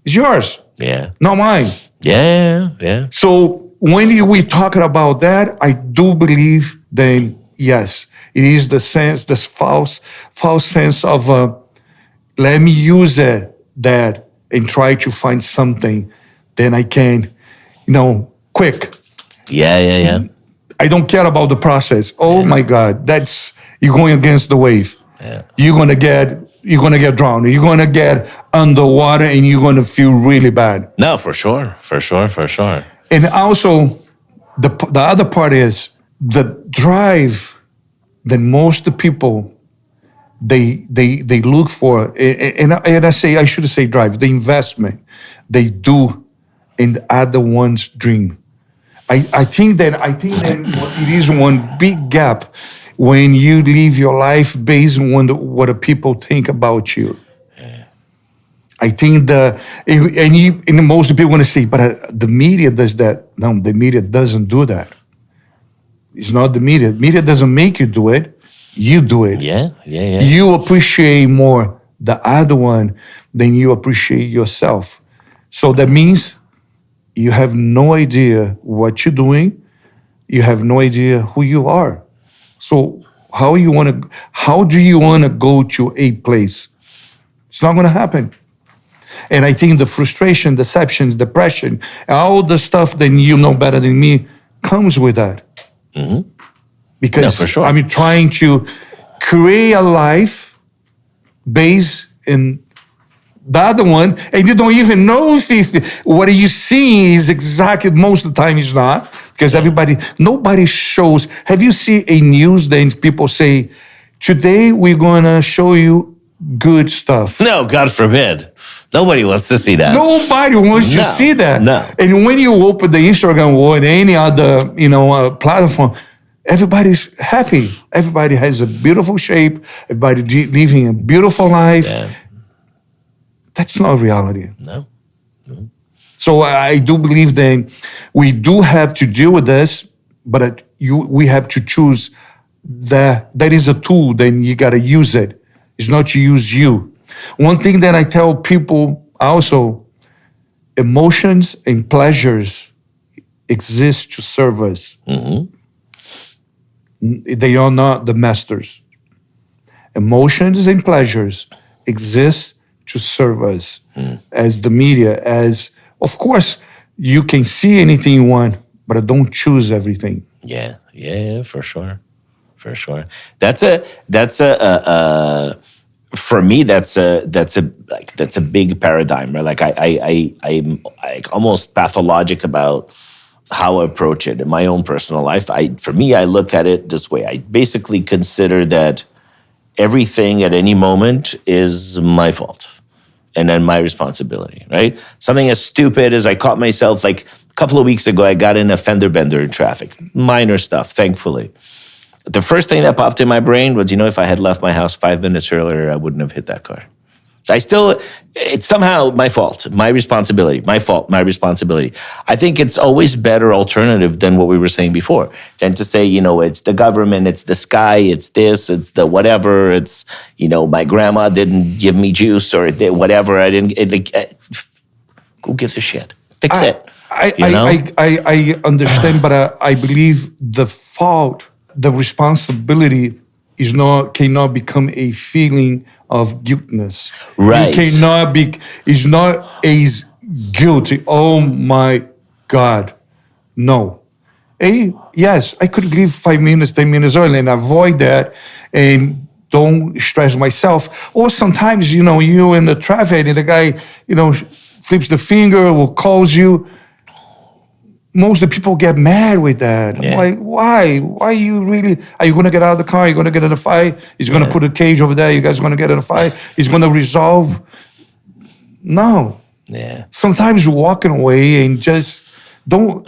is yours. Yeah. Not mine. Yeah. So when we talking about that, I do believe then, yes, it is this false sense of let me use that and try to find something, then I can, quick. Yeah. I don't care about the process. Oh my God, you're going against the wave. Yeah. You're gonna get drowned. You're gonna get underwater, and you're gonna feel really bad. No, for sure. And also, the other part is the drive that most people they look for, and I should say drive, the investment they do in the other one's dream. I think that it is one big gap when you live your life based on what the people think about you. Yeah. I think and most people want to say, but the media does that. No, the media doesn't do that. It's not the media. Media doesn't make you do it. You do it. Yeah. You appreciate more the other one than you appreciate yourself. So that means you have no idea what you're doing. You have no idea who you are. So how do you want to go to a place? It's not going to happen. And I think the frustration, deceptions, depression, all the stuff that you know better than me comes with that. Because for sure. I'm trying to create a life based in the other one, and you don't even know if what you see is exactly, most of the time is not, because nobody shows. Have you seen a news that people say, today we're gonna show you good stuff? No, God forbid. Nobody wants to see that. Nobody wants to see that. No. And when you open the Instagram or any other, platform, everybody's happy. Everybody has a beautiful shape. Everybody living a beautiful life. Yeah. That's not reality. No. So I do believe that we do have to deal with this, but we have to choose that is a tool, then you got to use it. It's not to use you. One thing that I tell people also, emotions and pleasures exist to serve us. They are not the masters. Emotions and pleasures exist to serve us as the media, of course, you can see anything you want, but I don't choose everything. Yeah, for sure. For me, that's a big paradigm, right? Like I'm like almost pathologic about how I approach it in my own personal life. For me, I look at it this way. I basically consider that everything at any moment is my fault and then my responsibility, right? Something as stupid as I caught myself, like a couple of weeks ago, I got in a fender bender in traffic. Minor stuff, thankfully. The first thing that popped in my brain was, if I had left my house 5 minutes earlier, I wouldn't have hit that car. It's somehow my fault, my responsibility, my fault, my responsibility. I think it's always better alternative than what we were saying before, than to say, it's the government, it's the sky, it's this, it's the whatever, it's, my grandma didn't give me juice or whatever. Who gives a shit? Fix it. I understand, but I believe the fault, the responsibility cannot become a feeling of guiltness. Right. It's not as guilty. Oh my God. No. Yes, I could leave 5 minutes, 10 minutes early and avoid that and don't stress myself. Or sometimes, you in the traffic and the guy, flips the finger or calls you. Most of the people get mad with that. Yeah. Like, why? Why are you going to get out of the car? Are you going to get in a fight? He's going to put a cage over there. You guys are going to get in a fight? He's going to resolve? No. Yeah. Sometimes walking away and just don't.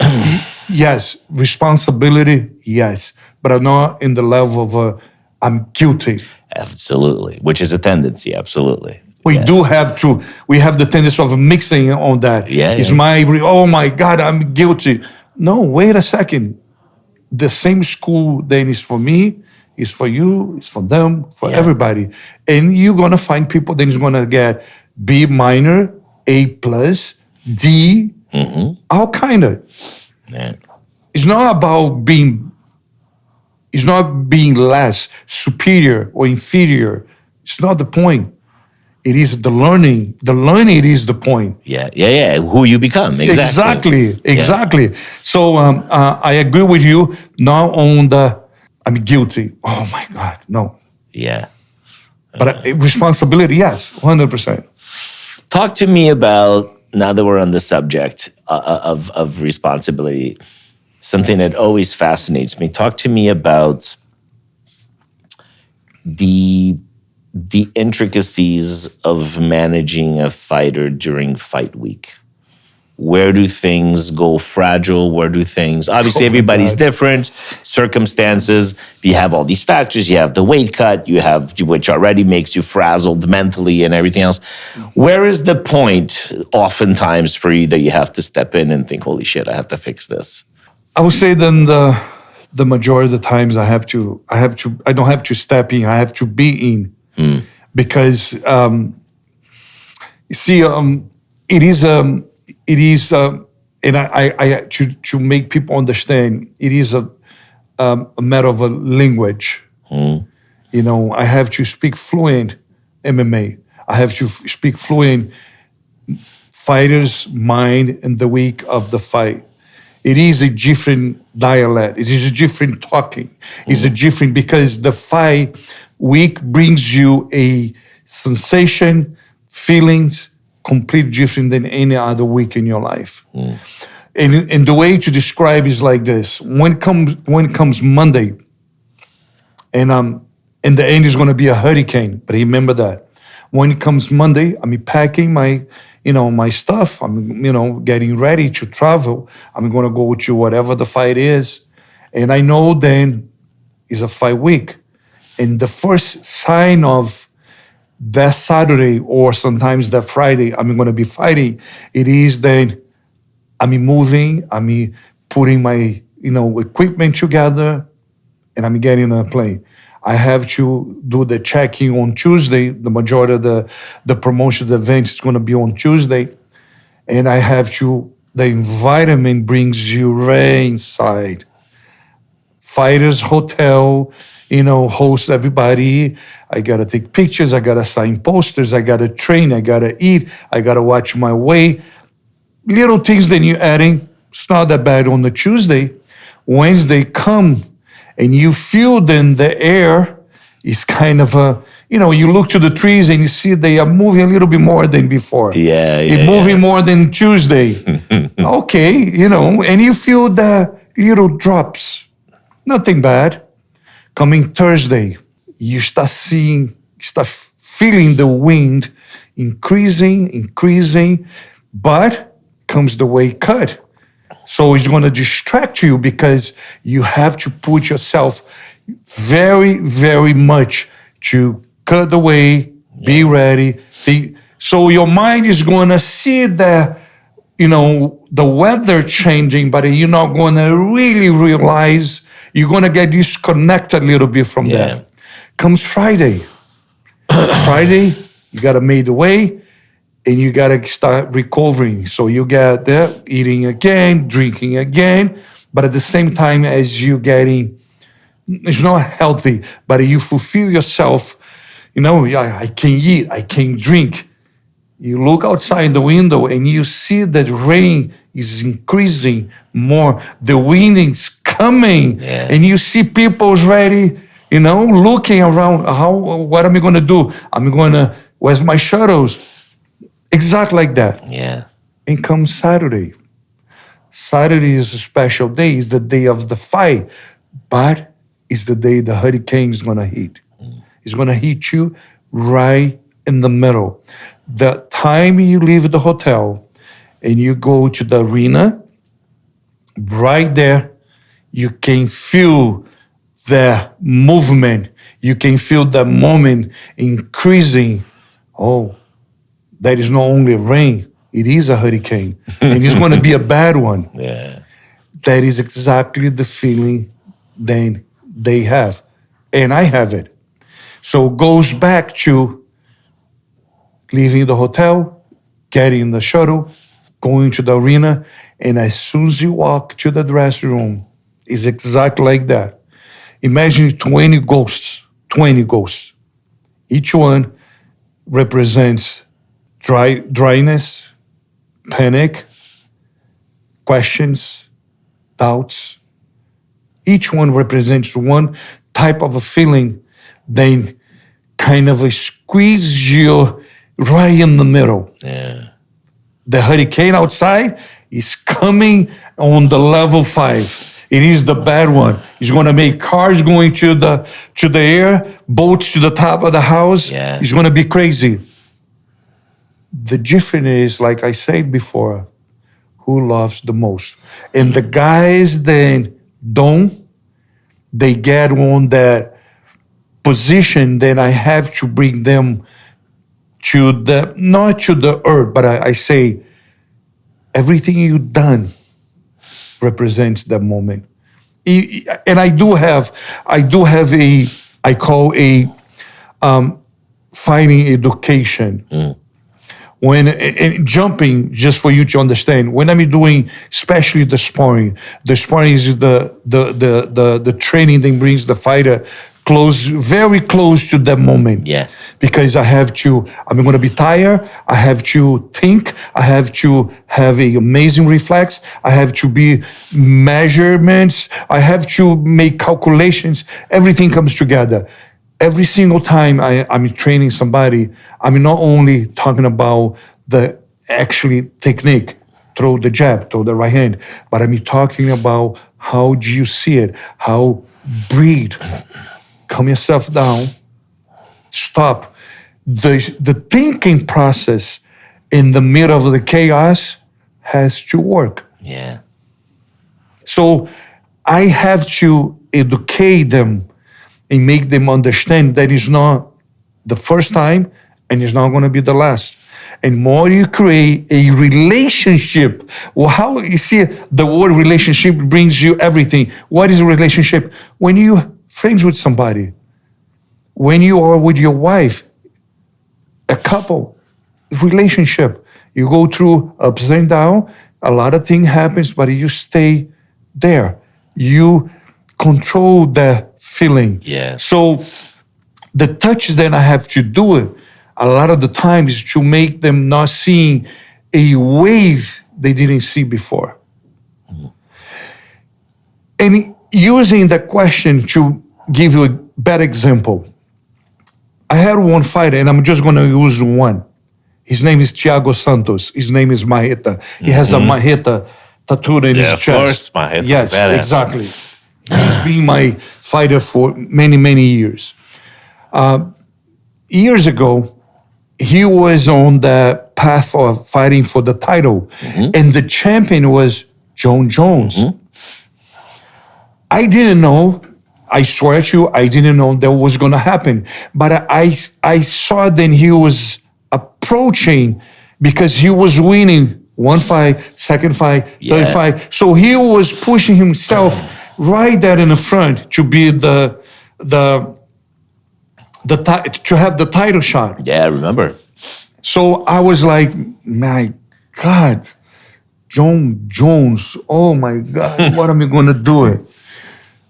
Yes, responsibility, yes. But I'm not in the level of I'm guilty. Absolutely. Which is a tendency, absolutely. We have the tendency of mixing on that. Yeah. Oh my God, I'm guilty. No, wait a second. The same school that is for me, is for you, is for them, for everybody. And you're going to find people that is going to get B minor, A plus, D, all kind of. Yeah. It's not being less, superior or inferior. It's not the point. It is the learning. The learning, it is the point. Yeah. Who you become. Exactly. Yeah. So I agree with you. Not on I'm guilty. Oh my God, no. Yeah. But responsibility, yes, 100%. Talk to me about, now that we're on the subject of responsibility, something that always fascinates me. Talk to me about the intricacies of managing a fighter during fight week. Where do things go fragile? Obviously everybody's different, circumstances, you have all these factors, you have the weight cut, you have, which already makes you frazzled mentally and everything else. Where is the point oftentimes for you that you have to step in and think, holy shit, I have to fix this? I would say then the majority of the times I don't have to step in, I have to be in. Because you see, it is, and I to make people understand, it is a matter of a language. I have to speak fluent MMA. I have to speak fluent fighter's mind in the week of the fight. It is a different dialect. It is a different talking. It's a different, because the fight week brings you a sensation, feelings completely different than any other week in your life. And the way to describe is like this: when comes Monday, and in the end is going to be a hurricane. But remember that when it comes Monday, I'm packing my my stuff. I'm getting ready to travel. I'm going to go to whatever the fight is, and I know then is a fight week, and the first sign of that Saturday or sometimes that Friday I'm going to be fighting, it is then I'm moving, I'm putting my equipment together, and I'm getting on a plane. I have to do the checking on Tuesday. The majority of the promotion events is going to be on Tuesday, and I have to. The environment brings you right inside. Fighters hotel, host everybody. I gotta take pictures. I gotta sign posters. I gotta train. I gotta eat. I gotta watch my weight. Little things that you're adding. It's not that bad on the Tuesday. Wednesday come, and you feel then the air is kind of you look to the trees and you see they are moving a little bit more than before. They're moving more than Tuesday. Okay, and you feel the little drops. Nothing bad. Coming Thursday, you start feeling the wind increasing, but comes the weight cut. So it's going to distract you because you have to put yourself very, very much to cut the weight, be ready. So your mind is going to see the weather changing, but you're not going to really realize. You're going to get disconnected a little bit from that. Comes Friday. Friday, you got to make the way, and you got to start recovering. So you get there, eating again, drinking again, but at the same time as you getting, it's not healthy, but you fulfill yourself. I can eat, I can drink. You look outside the window and you see that rain is increasing more. The wind is coming, and you see people's ready, looking around. What am I going to do? Where's my shuttles? Exactly like that. And comes Saturday. Saturday is a special day. It's the day of the fight, but it's the day the hurricane is going to hit. It's going to hit you right in the middle. The time you leave the hotel and you go to the arena, right there, you can feel the movement. You can feel the moment increasing. Oh, that is not only rain, it is a hurricane. And it's going to be a bad one. That is exactly the feeling then they have. And I have it. So it goes back to leaving the hotel, getting in the shuttle, going to the arena, and as soon as you walk to the dressing room, it's exactly like that. Imagine 20 ghosts. Each one represents dryness, panic, questions, doubts. Each one represents one type of a feeling, then kind of squeeze you right in the middle. The hurricane outside is coming on the level 5. It is the bad one. It's going to make cars going to the air, boats to the top of the house. It's going to be crazy. The difference is, like I said before, who loves the most. And the guys then they get on that position, then I have to bring them to not to the earth, but I say everything you've done represents that moment. And I do have I call a fighting education. When jumping, just for you to understand, when I'm doing, especially the sparring is the training that brings the fighter very close to that moment. Yeah. Because I'm going to be tired. I have to think. I have to have an amazing reflex. I have to be measurements. I have to make calculations. Everything comes together. Every single time I'm training somebody, I'm not only talking about the actually technique, throw the jab, throw the right hand, but I'm talking about how do you see it, how breathe, calm yourself down, stop. The thinking process in the middle of the chaos has to work. Yeah. So I have to educate them and make them understand that it's not the first time and it's not going to be the last. And more you create a relationship. Well, how you see the word relationship brings you everything. What is a relationship? When you're friends with somebody, when you are with your wife, a couple, relationship. You go through ups and downs, a lot of things happens, but you stay there. You control the feeling. Yeah. So the touches that I have to do it, a lot of the times is to make them not seeing a wave they didn't see before. And using the question to give you a better example, I had one fighter, and I'm just going to use one. His name is Thiago Santos. His name is Marreta. He has a Marreta tattooed in his chest. Of course, Marreta's yes, badass. exactly. He's been my fighter for many, many years. Years ago, he was on the path of fighting for the title, and the champion was John Jones. I didn't know. I swear to you, I didn't know that was going to happen. But I saw then he was approaching because he was winning one fight, second fight, third fight. So he was pushing himself right there in the front to be to have the title shot. Yeah, I remember. So I was like, my God, John Jones, oh my God, what am I going to do it?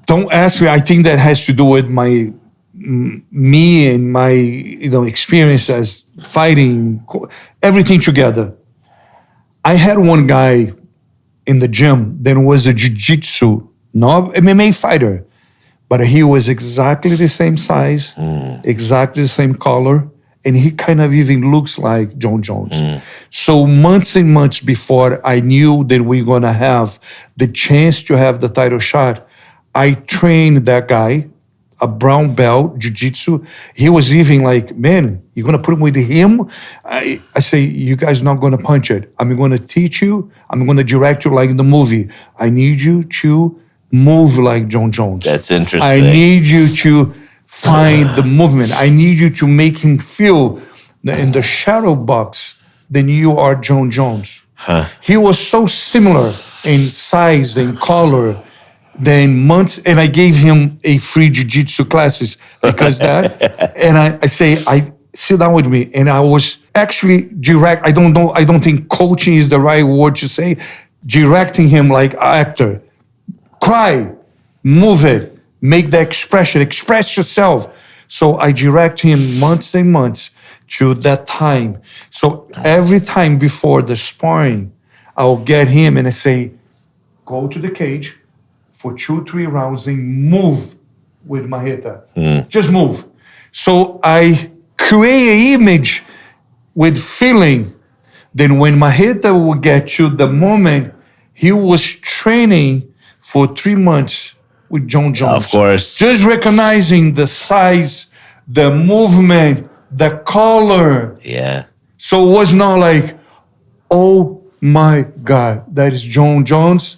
Don't ask me. I think that has to do with me and my experience as fighting, everything together. I had one guy in the gym that was a jiu-jitsu, not MMA fighter, but he was exactly the same size, exactly the same color, and he kind of even looks like John Jones. So months and months before I knew that we were going to have the chance to have the title shot, I trained that guy, a brown belt, jiu-jitsu. He was even like, man, you're going to put him with him? I say, you guys not going to punch it. I'm going to teach you. I'm going to direct you like in the movie. I need you to move like John Jones. That's interesting. I need you to find the movement. I need you to make him feel in the shadow box than you are John Jones. He was so similar in size and color. Then months, and I gave him a free jiu-jitsu classes because that. And I say, sit down with me. And I was actually direct. I don't think coaching is the right word to say. Directing him like actor. Cry, move it, make the expression, express yourself. So I direct him months and months to that time. So every time before the sparring, I'll get him and I say, go to the cage for 2-3 rounds and move with Marreta. Just move. So I create an image with feeling. Then when Marreta will get to the moment, he was training for 3 months with John Jones. Of course. Just recognizing the size, the movement, the color. Yeah. So it was not like, oh my God, that is John Jones.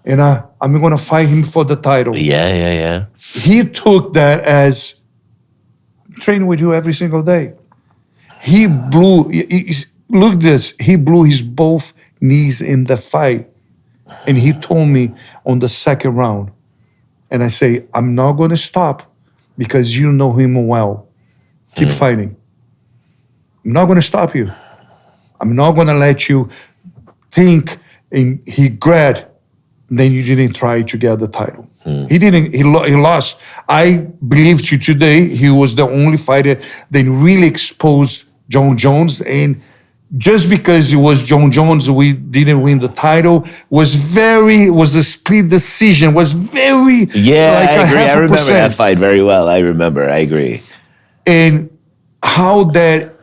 And I'm going to fight him for the title. Yeah. He took that as training with you every single day. He blew, look at this, he blew his both knees in the fight. And he told me on the second round, and I say, I'm not going to stop because you know him well. Keep fighting. I'm not going to stop you. I'm not going to let you think and regret then you didn't try to get the title. He didn't. He lost. I believe to today he was the only fighter that really exposed John Jones, and just because it was John Jones, we didn't win the title. Was a split decision. Was very Yeah, like I agree. I remember %. that fight very well. I remember. I agree. And how that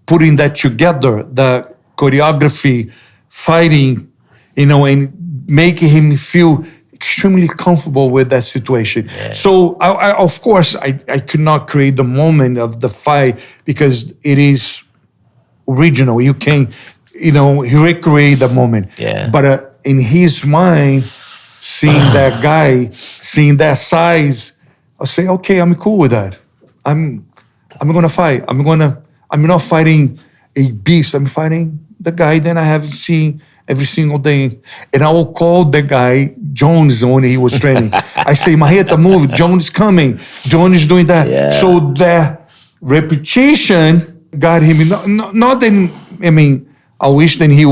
putting that together, the choreography, fighting, and making him feel extremely comfortable with that situation. Yeah. So, of course, I could not create the moment of the fight because it is original. You can, recreate the moment. Yeah. But in his mind, seeing that guy, seeing that size, I say, okay, I'm cool with that. I'm gonna fight. I'm not fighting a beast. I'm fighting the guy that I haven't seen every single day. And I will call the guy Jones when he was training. I say, Marreta, move. Jones is coming. Jones is doing that. Yeah. So that repetition got him. Not that, I wish that he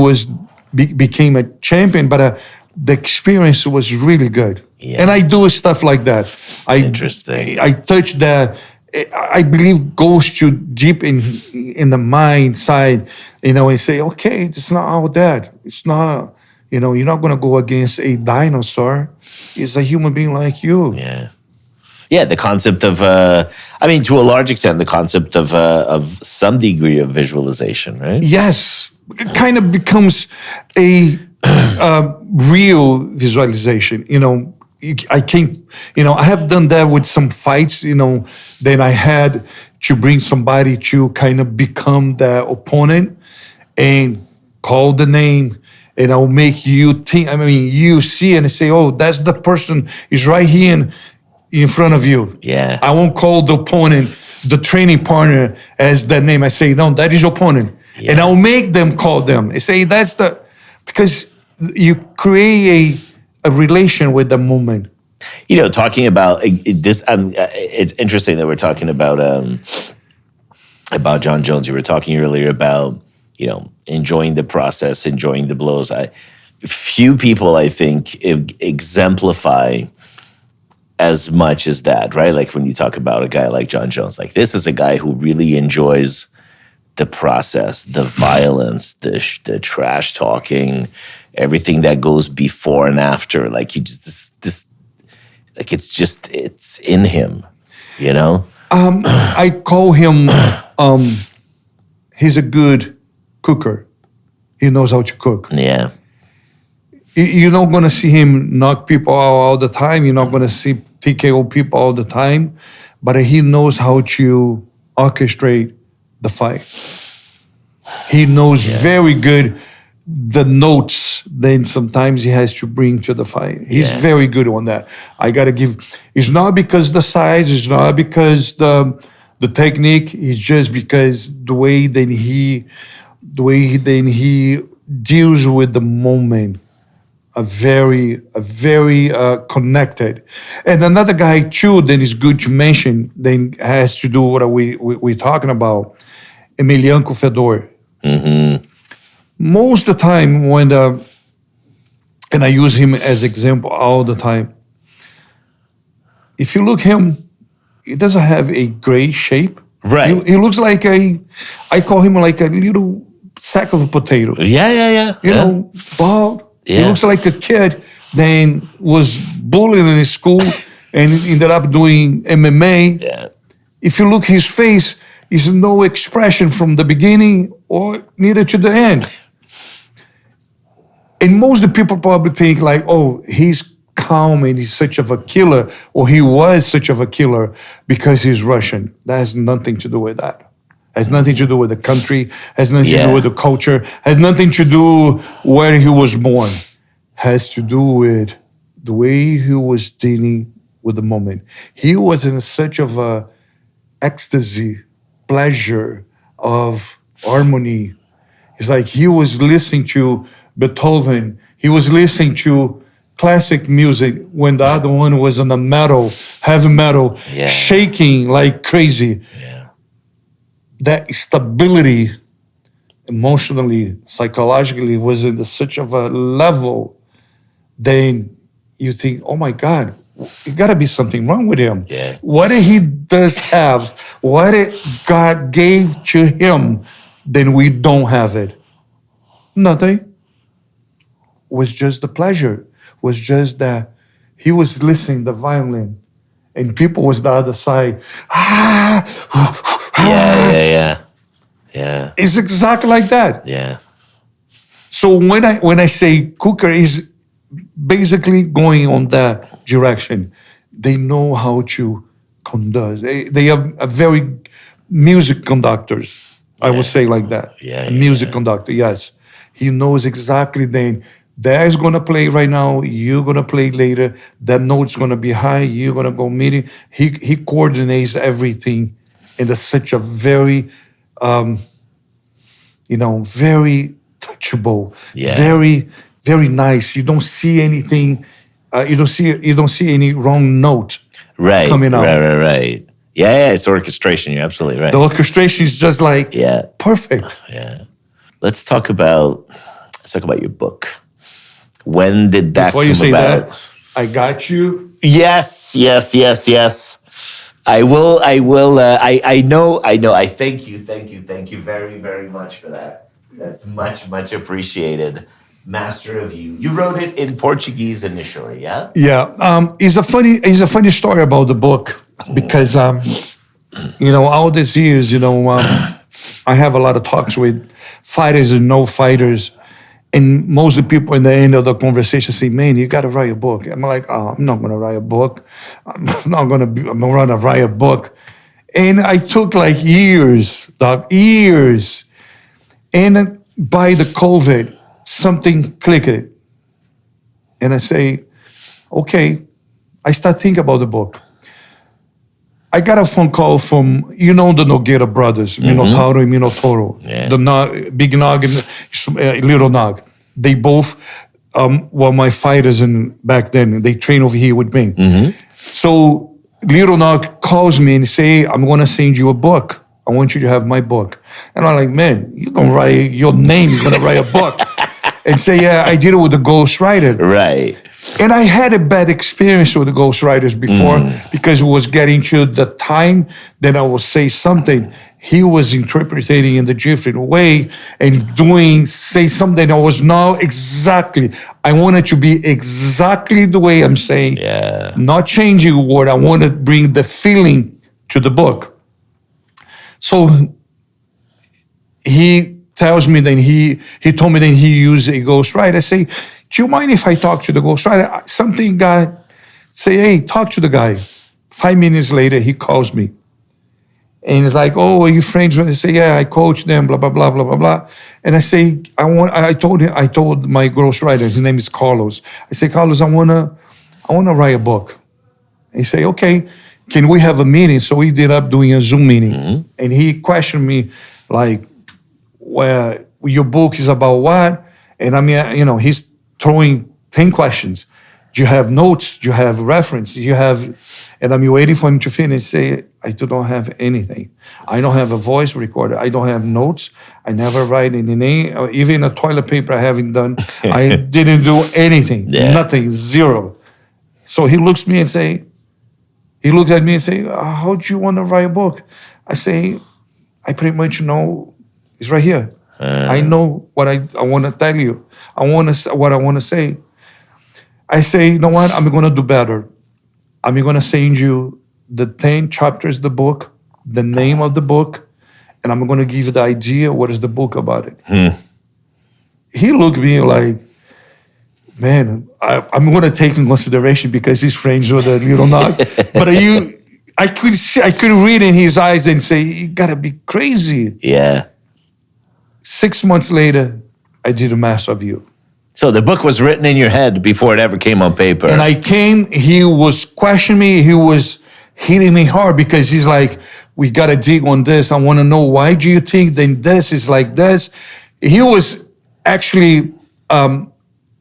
became a champion, but the experience was really good. Yeah. And I do stuff like that. Interesting. I touch that. I believe goes too deep in the mind side, and say, okay, it's not all that. It's not, you're not going to go against a dinosaur. It's a human being like you. Yeah. Yeah, the concept of, to a large extent, the concept of some degree of visualization, right? Yes. It kind of becomes a real visualization, I can't, I have done that with some fights, then I had to bring somebody to kind of become the opponent and call the name, and I'll make you think, you see and say, oh, that's the person is right here in front of you. Yeah. I won't call the opponent, the training partner as that name. I say, no, that is your opponent. Yeah. And I'll make them call them. I say, because you create a relation with the moment. Talking about this, it's interesting that we're talking about John Jones. You were talking earlier about, enjoying the process, enjoying the blows. Few people, I think, exemplify as much as that, right? Like when you talk about a guy like John Jones, like this is a guy who really enjoys the process, the violence, the trash talking, everything that goes before and after. Like he just it's in him, I call him he's a good cooker. He knows how to cook. Yeah. You're not going to see him knock people out all the time. You're not going to see TKO people all the time. But he knows how to orchestrate the fight. He knows very good the notes then sometimes he has to bring to the fight. He's very good on that. I got to give, it's not because the size, it's not because the technique, it's just because the way then he deals with the moment. A very connected. And another guy too that is good to mention, then has to do what we're talking about, Emelianko Fedor. Mm-hmm. Most of the time when and I use him as example all the time. If you look him, he doesn't have a great shape. Right. He looks like I call him like a little sack of a potato. Yeah. You know, bald. Yeah. He looks like a kid then was bullied in his school and ended up doing MMA. Yeah. If you look his face, there's no expression from the beginning or neither to the end. And most of the people probably think like, oh, he's calm and he's such of a killer, or he was such of a killer because he's Russian. That has nothing to do with that. Has nothing to do with the country, has nothing to do with the culture, has nothing to do where he was born. Has to do with the way he was dealing with the moment. He was in such of a ecstasy, pleasure of harmony. It's like he was listening to Beethoven. He was listening to classic music when the other one was on the metal, heavy metal, shaking like crazy. Yeah. That stability, emotionally, psychologically, was in such of a level then you think, oh my God, it got to be something wrong with him. Yeah. What he does have, what God gave to him, then we don't have it. Nothing. Was just the pleasure. Was just that he was listening the violin, and people was the other side. Yeah. It's exactly like that. Yeah. So when I say cooker is basically going on that direction, they know how to conduct. They have a very music conductors. I would say like that. A music conductor. Yes, he knows exactly. Then that's gonna play right now. You're gonna play later. That note's gonna be high. You're gonna go mid. He coordinates everything in such a very, very touchable, very, very nice. You don't see anything. You don't see any wrong note coming out. Right. Yeah, it's orchestration. You're absolutely right. The orchestration is just like perfect. Yeah. Let's talk about your book. When did that Before come you say about? that, I got you. Yes. I will. I know. I thank you very, very much for that. That's much appreciated. Master of You. You wrote it in Portuguese initially, yeah? Yeah. It's a funny story about the book because all these years, I have a lot of talks with fighters and no fighters. And most of the people in the end of the conversation say, man, you got to write a book. I'm like, I'm not going to write a book. I'm going to write a book. And I took like years. And by the COVID, something clicked. And I say, okay, I start thinking about the book. I got a phone call from, the Nogueira brothers, Minotauro and Minotauro, the Big Nog and Little Nog. They both were my fighters back then. They trained over here with me. So Little Nog calls me and say, I'm going to send you a book. I want you to have my book. And I'm like, man, you're going to write your name, you're going to write a book. And say, yeah, I did it with the ghostwriter. Right. And I had a bad experience with the ghostwriters before because it was getting to the time that I would say something. He was interpreting in the different way and say something that was not exactly. I wanted to be exactly the way I'm saying. Yeah. Not changing a word. I want to bring the feeling to the book. So he tells me that he told me that he used a ghostwriter. I say, do you mind if I talk to the ghostwriter? Something guy say, hey, talk to the guy. 5 minutes later, he calls me. And he's like, oh, are you friends? I say, yeah, I coach them, blah, blah, blah, blah, blah, blah. And I say, I told my ghostwriter, his name is Carlos. I say, Carlos, I wanna write a book. He say, okay, can we have a meeting? So we ended up doing a Zoom meeting. And he questioned me like, well, your book is about what? And I mean, he's throwing 10 questions. Do you have notes? Do you have reference? And I'm waiting for him to finish. Say, I don't have anything. I don't have a voice recorder. I don't have notes. I never write anything. Even a toilet paper I haven't done. I didn't do anything. Nothing. Zero. So he looks at me and say, how do you want to write a book? I say, I pretty much know. It's right here. I know what I want to tell you. What I want to say. I say, you know what? I'm going to do better. I'm going to send you the 10 chapters of the book, the name of the book, and I'm going to give you the idea what is the book about it. He looked at me like, man, I'm going to take in consideration because he's friends with the Little Nog. But I could read in his eyes and say, you got to be crazy. Yeah. 6 months later, I did a Master of You. So the book was written in your head before it ever came on paper. And he was questioning me. He was hitting me hard because he's like, we got to dig on this. I want to know, why do you think then this is like this? He was actually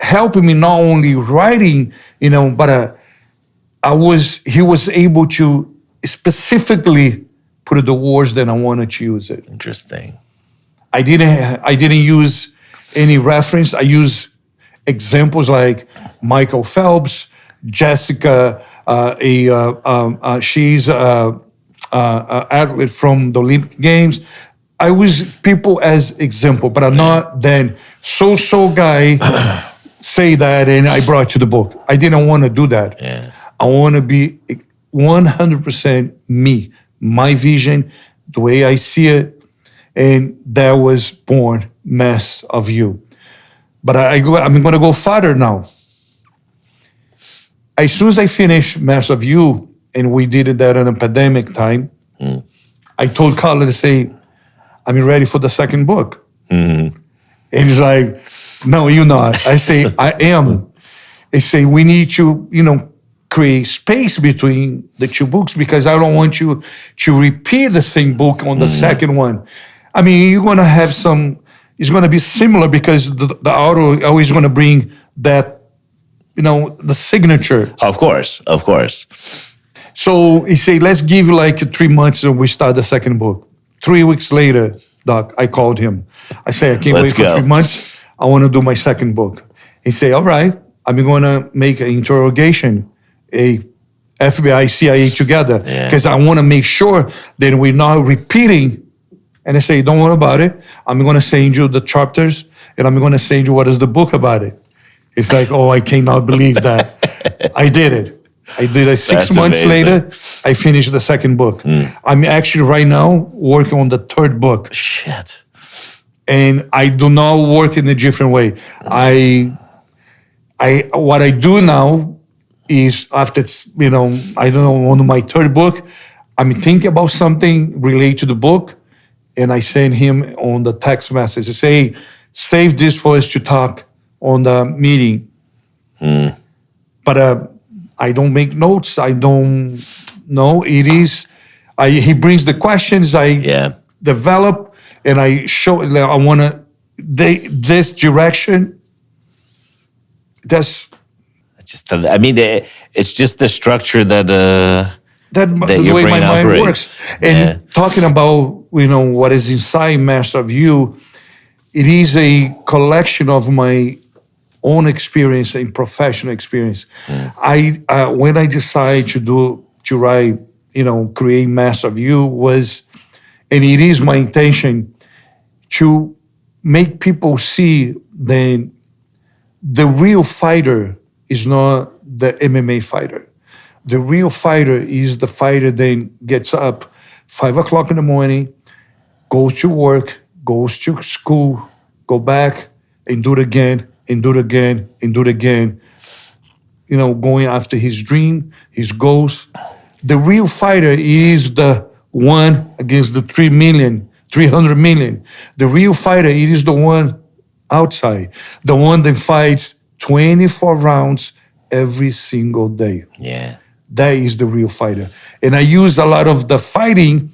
helping me not only writing, but he was able to specifically put the words that I wanted to use it. Interesting. I didn't use any reference. I used examples like Michael Phelps, Jessica, she's a athlete from the Olympic Games. I use people as example, but I'm not then so guy say that and I brought you the book. I didn't want to do that. Yeah. I want to be 100% me, my vision, the way I see it, and that was born Mass of You. But I'm going to go farther now. As soon as I finished Mass of You, and we did that in a pandemic time, I told Carla to say, I'm ready for the second book. And he's like, no, you're not. I say, I am. I say, we need to, create space between the two books because I don't want you to repeat the same book on the second one. I mean, you're going to have it's going to be similar because the author always going to bring that, the signature. Of course. So he said, let's give like 3 months and we start the second book. 3 weeks later, Doc, I called him. I said, I can't wait for 3 months. I want to do my second book. He said, all right, I'm going to make an interrogation, a FBI, CIA together, because I want to make sure that we're not repeating. And I say, don't worry about it. I'm going to send you the chapters, and I'm going to send you what is the book about it. It's like, oh, I cannot believe that. I did it. I did it 6 months later. I finished the second book. I'm actually right now working on the third book. Shit. And I do not work in a different way. What I do now is after, I don't know, on my third book, I'm thinking about something related to the book, and I send him on the text message. I say, save this for us to talk on the meeting. But I don't make notes. I don't know. He brings the questions, I develop, and I show, I want to, this direction, that's... it's just the structure that the way my mind operates. works. And talking about, what is inside Master of You, it is a collection of my own experience and professional experience. When I decided to write, create Master of You and it is my intention to make people see that the real fighter is not the MMA fighter. The real fighter is the fighter that gets up 5 o'clock in the morning, goes to work, goes to school, go back and do it again, and do it again, and do it again. Going after his dream, his goals. The real fighter is the one against the 300 million. The real fighter, it is the one outside, the one that fights 24 rounds every single day. Yeah. That is the real fighter. And I use a lot of the fighting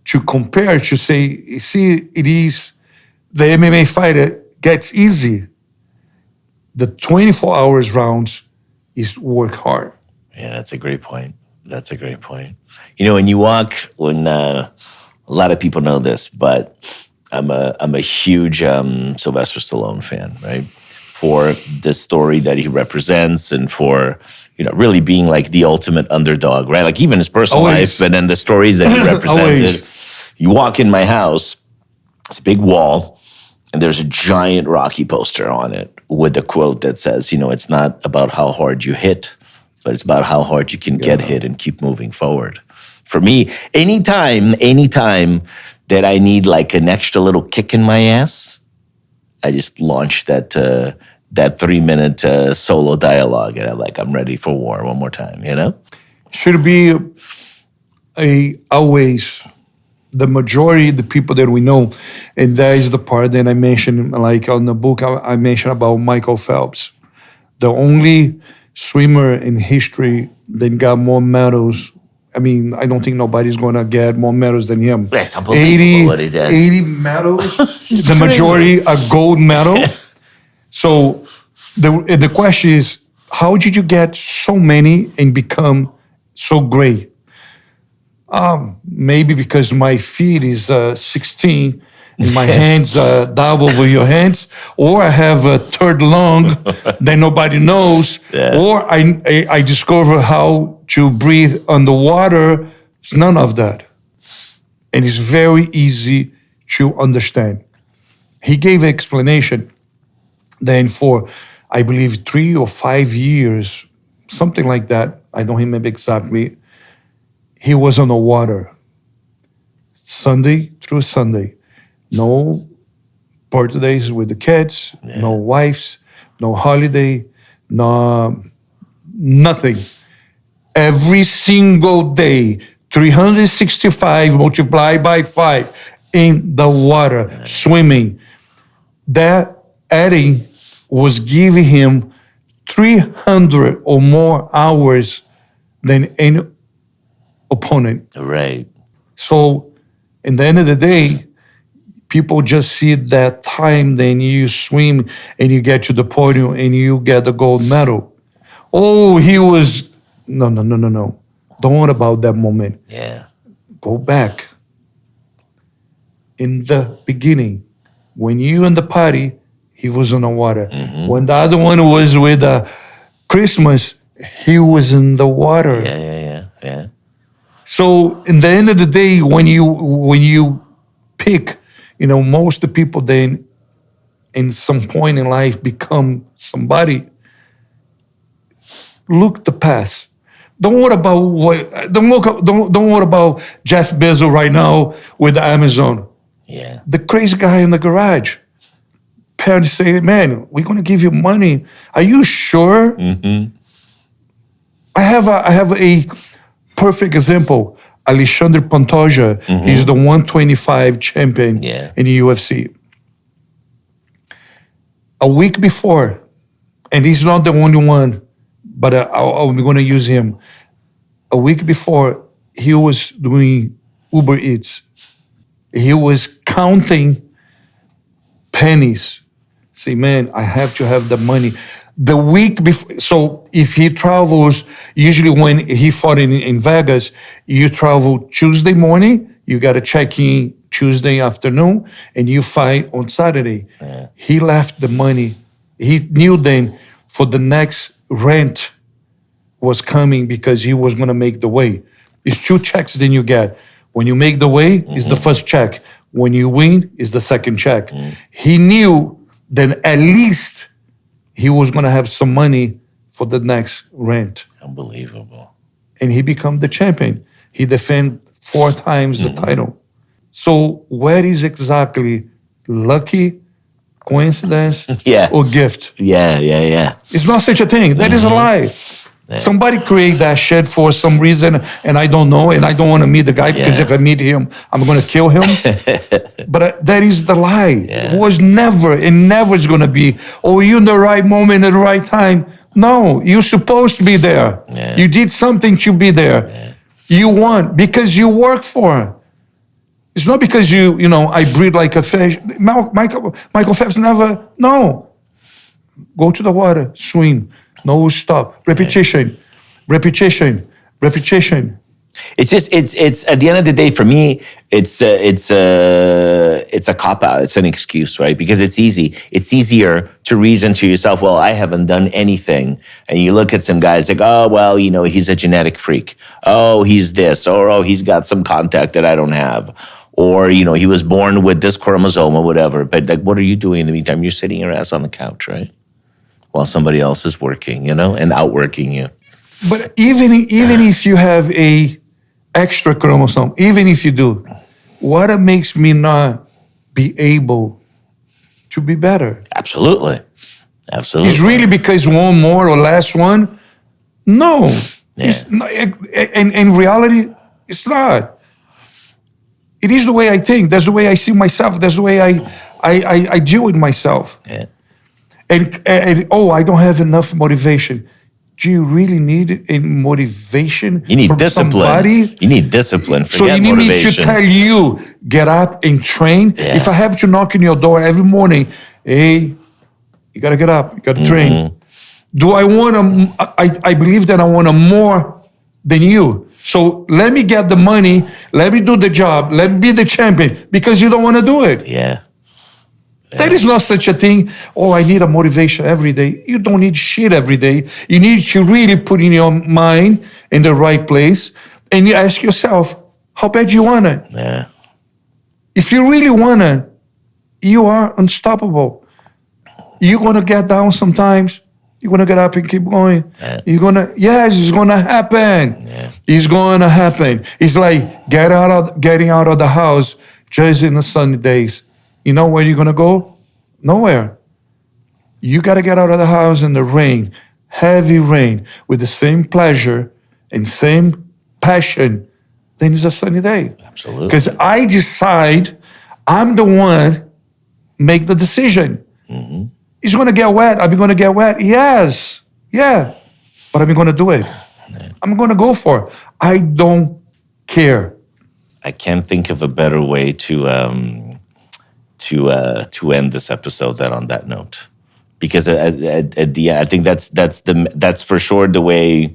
to compare, to say, see, it is the MMA fighter gets easy. The 24 hours rounds is work hard. Yeah, that's a great point. When you walk, a lot of people know this, but I'm a huge Sylvester Stallone fan, right? For the story that he represents and for, really being like the ultimate underdog, right? Like even his personal life, but then the stories that he represented. You walk in my house, it's a big wall, and there's a giant Rocky poster on it with a quote that says, it's not about how hard you hit, but it's about how hard you can get hit and keep moving forward. For me, anytime that I need like an extra little kick in my ass, I just launch that 3-minute solo dialogue, and I'm ready for war one more time. Should be always the majority of the people that we know, and that is the part that I mentioned, like on the book I mentioned about Michael Phelps, the only swimmer in history that got more medals. I mean, I don't think nobody's going to get more medals than him. That's unbelievable what he did. 80 medals, the majority a gold medal. So the question is, how did you get so many and become so great? Maybe because my feet is 16 and my hands double over your hands, or I have a third lung that nobody knows, or I discover how to breathe underwater. It's none of that. And it's very easy to understand. He gave an explanation. Then for, I believe, 3 or 5 years, something like that, I don't remember exactly, he was on the water, Sunday through Sunday. No birthdays with the kids, no wives, no holiday, no nothing. Every single day, 365 multiplied by 5 in the water, swimming. That Eddie was giving him 300 or more hours than any opponent. Right. So, in the end of the day, people just see that time, then you swim and you get to the podium and you get the gold medal. Oh, he was, no. Don't worry about that moment. Yeah. Go back. In the beginning, when you in the party, he was on the water. Mm-hmm. When the other one was with Christmas, he was in the water. Yeah. So in the end of the day, when you pick, most of the people then in some point in life become somebody. Look the past. Don't worry about don't worry about Jeff Bezos right now with Amazon. Yeah. The crazy guy in the garage. Parents say, "Man, we're gonna give you money. Are you sure?" Mm-hmm. I have a perfect example. Alexandre Pantoja is the 125 champion in the UFC. A week before, and he's not the only one, but I'm going to use him. A week before, he was doing Uber Eats. He was counting pennies. Say, man, I have to have the money. The week before, so if he travels, usually when he fought in Vegas, you travel Tuesday morning, you got to check in Tuesday afternoon, and you fight on Saturday. Yeah. He left the money. He knew then for the next rent was coming because he was going to make the weight. It's 2 checks then you get. When you make the weight, it's the first check. When you win, it's the second check. He knew that at least he was going to have some money for the next rent. Unbelievable. And he became the champion. He defended 4 times the title. So where is exactly lucky, coincidence, or gift? Yeah. It's not such a thing. That is a lie. Yeah. Somebody create that shit for some reason, and I don't know, and I don't want to meet the guy because if I meet him, I'm going to kill him. But that is the lie. Yeah. It was never, and never is going to be, oh, you in the right moment at the right time. No, you're supposed to be there. Yeah. You did something to be there. Yeah. You won because you work for it. It's not because I breathe like a fish. Michael Phelps never, no. Go to the water, swim. No stop. Repetition. It's just it's at the end of the day for me it's a cop out. It's an excuse, right? Because it's easy. It's easier to reason to yourself, well, I haven't done anything, and you look at some guys like, oh well, he's a genetic freak. Oh, he's this, or oh, he's got some contact that I don't have, or he was born with this chromosome or whatever. But like, what are you doing in the meantime? You're sitting your ass on the couch, right? While somebody else is working, and outworking you. But even if you have a extra chromosome, even if you do, what makes me not be able to be better? Absolutely. It's really because one more or less one? No. Yeah. It's not, in reality, it's not. It is the way I think. That's the way I see myself. That's the way I deal with myself. Yeah. And I don't have enough motivation. Do you really need a motivation? You need from discipline. Somebody? You need discipline. Forget so you need motivation. me to tell you, get up and train. Yeah. If I have to knock on your door every morning, hey, you got to get up. You got to train. Do I want I believe that I want more than you. So let me get the money. Let me do the job. Let me be the champion because you don't want to do it. Yeah. There is not such a thing. Oh, I need a motivation every day. You don't need shit every day. You need to really put in your mind in the right place, and you ask yourself, how bad you want it? Yeah. If you really want it, you are unstoppable. You're gonna get down sometimes. You're gonna get up and keep going. Yeah. Yes, it's gonna happen. Yeah. It's gonna happen. It's like getting out of the house just in the sunny days. You know where you're gonna go? Nowhere. You gotta get out of the house in the rain, heavy rain, with the same pleasure and same passion. Then it's a sunny day. Absolutely. Because I decide, I'm the one make the decision. Mm-hmm. It's gonna get wet. I'm gonna get wet. Yes, yeah, but I'm gonna do it. I'm gonna go for it. I don't care. I can't think of a better way to end this episode than on that note, because at the end, I think that's for sure the way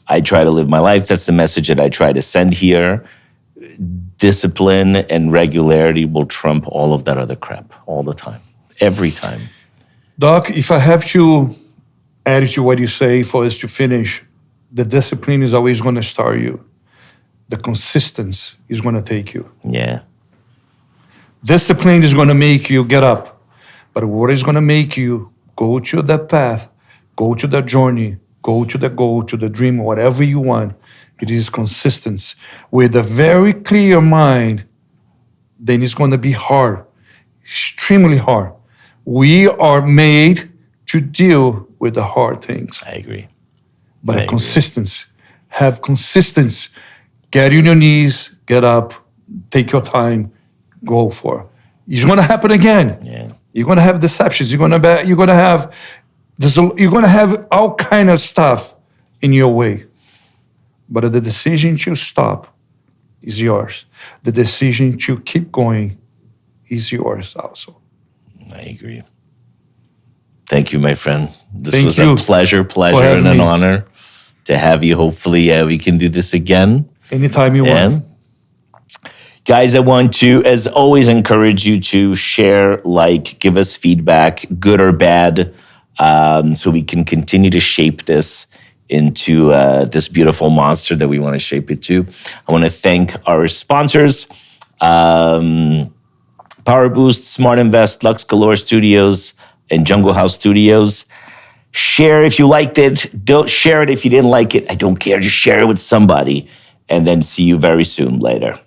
I try to live my life. That's the message that I try to send here. Discipline and regularity will trump all of that other crap all the time, every time. Doc, if I have to add to what you say for us to finish, the discipline is always going to start you. The consistency is going to take you. Yeah. Discipline is going to make you get up. But what is going to make you go to that path, go to that journey, go to the goal, to the dream, whatever you want, it is consistency. With a very clear mind, then it's going to be hard, extremely hard. We are made to deal with the hard things. I agree. But a consistency. Have consistency. Get on your knees, get up, take your time, go for it. It's going to happen again. Yeah. You're going to have deceptions. You're going to have all kind of stuff in your way. But the decision to stop is yours. The decision to keep going is yours also. I agree. Thank you, my friend. This Thank was you a pleasure, and an honor to have you. Hopefully, we can do this again. Anytime you want. Guys, I want to, as always, encourage you to share, like, give us feedback, good or bad, so we can continue to shape this into this beautiful monster that we want to shape it to. I want to thank our sponsors, Power Boost, Smart Invest, Lux Galore Studios, and Jungle House Studios. Share if you liked it. Don't share it if you didn't like it. I don't care. Just share it with somebody. And then see you very soon later.